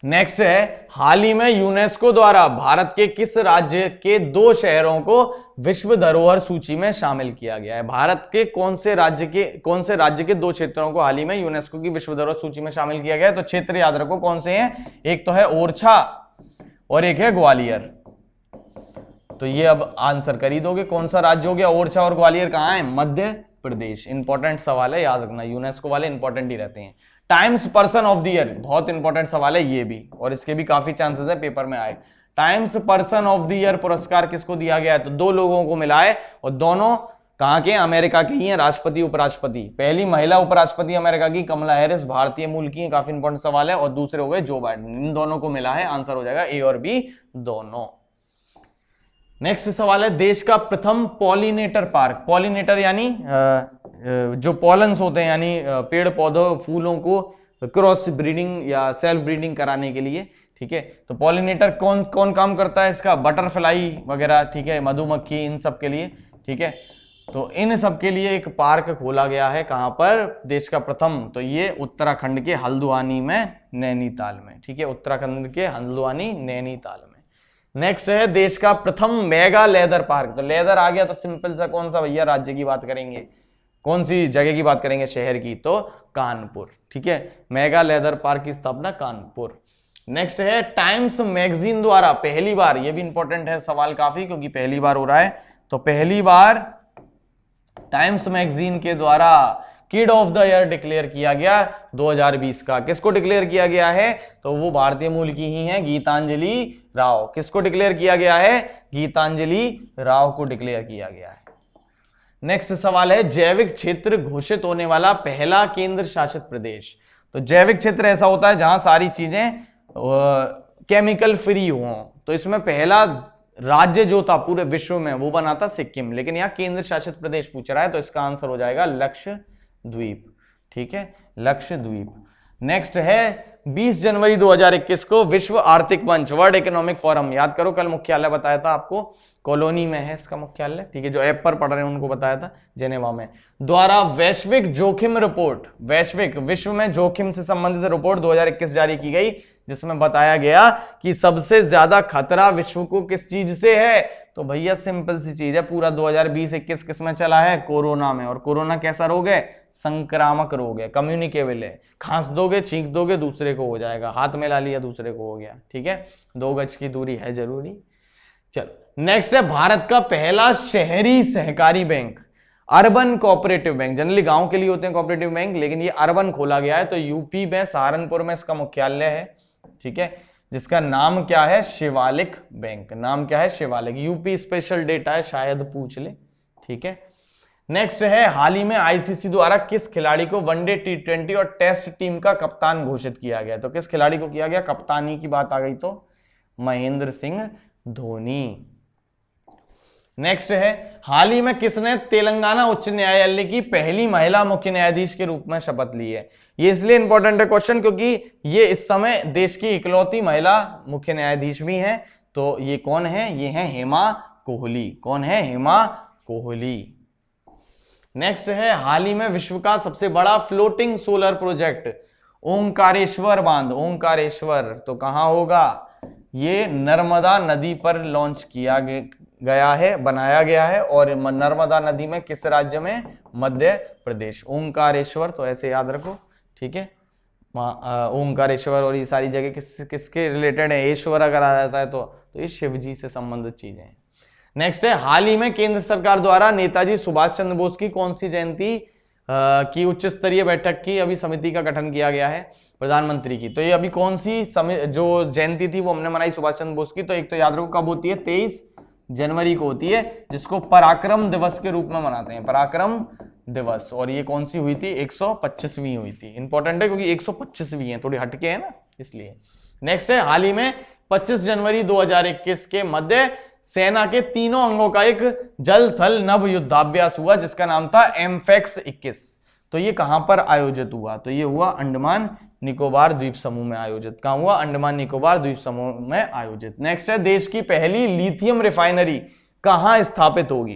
नेक्स्ट है, हाल ही में यूनेस्को द्वारा भारत के किस राज्य के 2 शहरों को विश्व धरोहर सूची में शामिल किया गया है। भारत के कौन से राज्य के 2 क्षेत्रों को हाल ही में यूनेस्को की विश्व धरोहर सूची में शामिल किया गया है, तो क्षेत्र याद रखो कौन से हैं, एक तो है ओरछा और एक है ग्वालियर। तो ये अब आंसर कर ही दोगे, कौन सा राज्य हो गया, ओरछा और ग्वालियर कहां है, मध्य प्रदेश। इंपॉर्टेंट सवाल है, याद रखना, यूनेस्को वाले इंपॉर्टेंट ही रहते हैं। Times person of the year, बहुत इंपॉर्टेंट सवाल है ये भी, और इसके भी काफी चांसेस है पेपर में आए। Times person of the year पुरस्कार किसको दिया गया है, तो 2 लोगों को मिला है, और दोनों कहां के, अमेरिका के ही हैं, राष्ट्रपति उपराष्ट्रपति। पहली महिला उपराष्ट्रपति अमेरिका की कमला हैरिस, भारतीय मूल की है, काफी इंपॉर्टेंट सवाल है, और दूसरे हो गए जो बाइडेन। इन दोनों को मिला है, आंसर हो जाएगा A और B दोनों। नेक्स्ट सवाल है, देश का प्रथम पॉलिनेटर पार्क, पॉलिनेटर यानी जो पॉलन्स होते हैं, यानी पेड़ पौधों फूलों को क्रॉस ब्रीडिंग या सेल्फ ब्रीडिंग कराने के लिए ठीक है। तो पॉलिनेटर कौन कौन काम करता है इसका, बटरफ्लाई वगैरह, ठीक है, मधुमक्खी, इन सब के लिए, ठीक है। तो इन सब के लिए एक पार्क खोला गया है, कहां पर, देश का प्रथम, तो ये उत्तराखंड के हल्द्वानी में, नैनीताल में, ठीक है, उत्तराखंड के हल्द्वानी नैनीताल में। नेक्स्ट है देश का प्रथम मेगा लेदर पार्क। तो लेदर आ गया तो सिंपल सा कौन सा भैया, राज्य की बात करेंगे, कौन सी जगह की बात करेंगे, शहर की, तो कानपुर, ठीक है। मेगा लेदर पार्क की स्थापना कानपुर। नेक्स्ट है टाइम्स मैगजीन द्वारा पहली बार, ये भी इंपॉर्टेंट है सवाल काफी, क्योंकि पहली बार हो रहा है, तो पहली बार टाइम्स मैगजीन के द्वारा kid of the year declare किया गया 2020 का। किसको डिक्लेयर किया गया है, तो वो भारतीय मूल की ही है, गीतांजलि राव। किसको डिक्लेयर किया गया है, गीतांजलि राव को डिक्लेयर किया गया है। नेक्स्ट सवाल है जैविक क्षेत्र घोषित होने वाला पहला केंद्र शासित प्रदेश। तो जैविक क्षेत्र ऐसा होता है जहां सारी चीजें केमिकल फ्री हो, तो इसमें पहला राज्य जो था पूरे विश्व में वो बना था सिक्किम, लेकिन यहाँ केंद्र शासित प्रदेश पूछ रहा है, तो इसका आंसर हो जाएगा लक्षद्वीप, ठीक है, लक्षद्वीप। नेक्स्ट है 20 जनवरी 2021 को विश्व आर्थिक मंच, वर्ल्ड इकोनॉमिक फोरम, याद करो कल मुख्यालय बताया था आपको, कॉलोनी में है इसका मुख्यालय, ठीक है, जो ऐप पर पढ़ रहे हैं उनको बताया था, जेनेवा में, द्वारा वैश्विक जोखिम रिपोर्ट, वैश्विक विश्व में जोखिम से संबंधित रिपोर्ट 2021 जारी की गई, जिसमें बताया गया कि सबसे ज्यादा खतरा विश्व को किस चीज से है, तो भैया सिंपल सी चीज है, पूरा 2020-21 किस में चला है, कोरोना में। और कोरोना कैसा रोग है, संक्रामक रोग है, कम्युनिकेबल है, खांस दोगे छींक दोगे दूसरे को हो जाएगा, हाथ में ला लिया दूसरे को हो गया, ठीक है, 2 गज की दूरी है जरूरी। चलो नेक्स्ट है भारत का पहला शहरी सहकारी bank, urban cooperative bank, generally गांव के लिए होते हैं कोऑपरेटिव बैंक, लेकिन ये अर्बन खोला गया है, तो यूपी में सहारनपुर में इसका मुख्यालय है, ठीक है, जिसका नाम क्या है, शिवालिक बैंक। नाम क्या है, शिवालिक। यूपी स्पेशल डेटा है, शायद पूछ ले, ठीक है। नेक्स्ट है हाल ही में आईसीसी द्वारा किस खिलाड़ी को वनडे, T20 और टेस्ट टीम का कप्तान घोषित किया गया, तो किस खिलाड़ी को किया गया, कप्तानी की बात आ गई तो महेंद्र सिंह धोनी। नेक्स्ट है हाल ही में किसने तेलंगाना उच्च न्यायालय की पहली महिला मुख्य न्यायाधीश के रूप में शपथ ली है। ये इसलिए इंपॉर्टेंट है क्वेश्चन क्योंकि ये इस समय देश की इकलौती महिला मुख्य न्यायाधीश भी हैं। तो ये कौन है, ये है हेमा कोहली। कौन है, हेमा कोहली। नेक्स्ट है हाल ही में विश्व का सबसे बड़ा फ्लोटिंग सोलर प्रोजेक्ट ओंकारेश्वर बांध, ओंकारेश्वर तो कहां होगा, ये नर्मदा नदी पर लॉन्च किया गया है, बनाया गया है। और नर्मदा नदी में किस राज्य में, मध्य प्रदेश। ओंकारेश्वर तो ऐसे याद रखो, ठीक है। ओंकारेश्वर और ये सारी जगह किसके रिलेटेड है, ईश्वर अगर आ जाता है तो ये शिव जी से संबंधित चीजें हैं। नेक्स्ट है हाल ही में केंद्र सरकार द्वारा नेताजी सुभाष चंद्र बोस की कौन सी जयंती की उच्च स्तरीय बैठक की अभी समिति का गठन किया गया है, प्रधानमंत्री की। तो ये अभी कौन सी जो जयंती थी वो हमने मनाई सुभाष चंद्र बोस की, तो एक तो याद रखो कब होती है, 23 जनवरी को होती है, जिसको पराक्रम दिवस के रूप में मनाते हैं, पराक्रम दिवस। और ये कौन सी हुई थी, 125वीं हुई थी। इंपॉर्टेंट है क्योंकि 125वीं है, थोड़ी हटके है ना, इसलिए। नेक्स्ट है हाल ही में 25 जनवरी 2021 के मध्य सेना के तीनों अंगों का एक जल थल नभ युद्धाभ्यास हुआ, जिसका नाम था एमफेक्स 21। तो ये कहां पर आयोजित हुआ, तो ये हुआ अंडमान निकोबार द्वीप समूह में आयोजित। कहां हुआ, अंडमान निकोबार द्वीप समूह में आयोजित। नेक्स्ट है देश की पहली लिथियम रिफाइनरी कहां स्थापित होगी।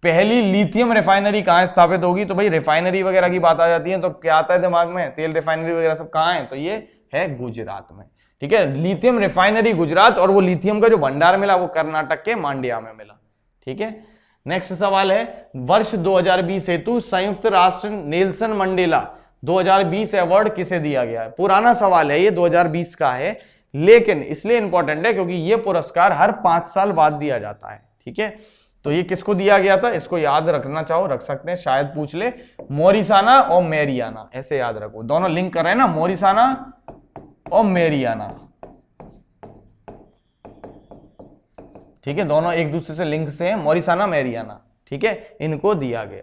पहली लिथियम रिफाइनरी कहां स्थापित होगी, तो भाई रिफाइनरी वगैरह की बात आ जाती है तो क्या आता है दिमाग में, तेल रिफाइनरी वगैरह सब कहां है, तो ये है गुजरात में, ठीक है। लिथियम रिफाइनरी गुजरात, और वो लिथियम का जो भंडार मिला वो कर्नाटक के मांड्या में मिला, ठीक है। नेक्स्ट सवाल है वर्ष 2020 हेतु संयुक्त राष्ट्र नेल्सन मंडेला 2020 अवार्ड किसे दिया गया है। पुराना सवाल है ये, 2020 का है, लेकिन इसलिए इंपॉर्टेंट है क्योंकि ये पुरस्कार हर 5 साल बाद दिया जाता है, ठीक है। तो ये किसको दिया गया था, इसको याद रखना चाहो रख सकते हैं, शायद पूछ ले। मोरिसाना और मेरियाना, ऐसे याद रखो, दोनों लिंक कर रहे हैं ना, मोरिसाना और मेरियाना, ठीक है, दोनों एक दूसरे से लिंक से हैं, मोरिसाना मेरियाना, ठीक है, इनको दिया गया।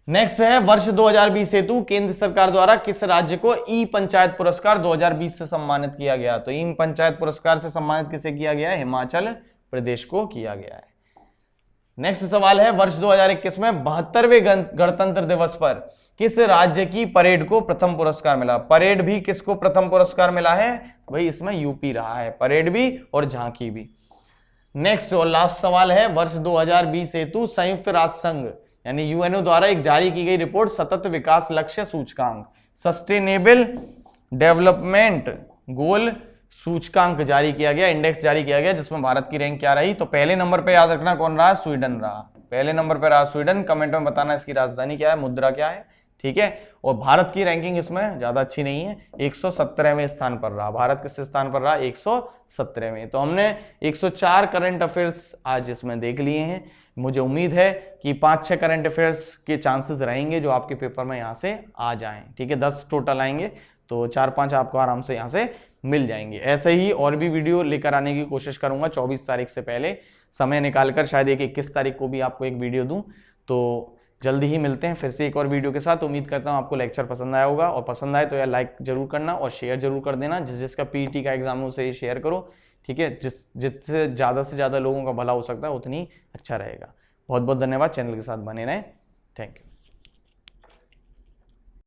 नेक्स्ट है वर्ष 2020 हेतु केंद्र सरकार द्वारा किस राज्य को ई पंचायत पुरस्कार 2020 से सम्मानित किया गया। तो ई पंचायत पुरस्कार से सम्मानित किसे किया गया है, हिमाचल प्रदेश को किया गया है। नेक्स्ट सवाल है, वर्ष 2021 में 72वें गणतंत्र दिवस पर किस राज्य की परेड को प्रथम पुरस्कार मिला? परेड भी किसको प्रथम पुरस्कार मिला है भाई? इसमें यूपी रहा है, परेड भी और झांकी भी। नेक्स्ट और लास्ट सवाल है, वर्ष 2020 हेतु संयुक्त राष्ट्र संघ यानी यूएनओ द्वारा एक जारी की गई रिपोर्ट सतत विकास लक्ष्य सूचकांक सस्टेनेबल डेवलपमेंट गोल सूचकांक जारी किया गया, इंडेक्स जारी किया गया, जिसमें भारत की रैंक क्या रही? तो पहले नंबर पे याद रखना कौन रहा? स्वीडन रहा। पहले नंबर पे रहा स्वीडन। कमेंट में बताना इसकी राजधानी क्या है, मुद्रा क्या है, ठीक है। और भारत की रैंकिंग इसमें ज्यादा अच्छी नहीं है, 117वें स्थान पर रहा। भारत किस स्थान पर रहा? 117वें। तो हमने 104 करंट अफेयर्स आज इसमें देख लिए हैं। मुझे उम्मीद है कि 5-6 करंट अफेयर्स के चांसेस रहेंगे जो आपके पेपर में यहाँ से आ जाएं, ठीक है। 10 टोटल आएंगे तो 4-5 आपको आराम से यहाँ से मिल जाएंगे। ऐसे ही और भी वीडियो लेकर आने की कोशिश करूंगा 24 तारीख से पहले समय निकालकर, शायद 21 तारीख को भी आपको एक वीडियो दूं। तो जल्दी ही मिलते हैं फिर से एक और वीडियो के साथ। उम्मीद करता हूं आपको लेक्चर पसंद आया होगा, और पसंद आए तो यार लाइक जरूर करना और शेयर जरूर कर देना। जिसका पीईटी का एग्जाम है उसे शेयर करो, ठीक है। जिससे ज़्यादा से ज़्यादा लोगों का भला हो सकता है उतनी अच्छा रहेगा। बहुत बहुत धन्यवाद, चैनल के साथ बने रहें। Thank you.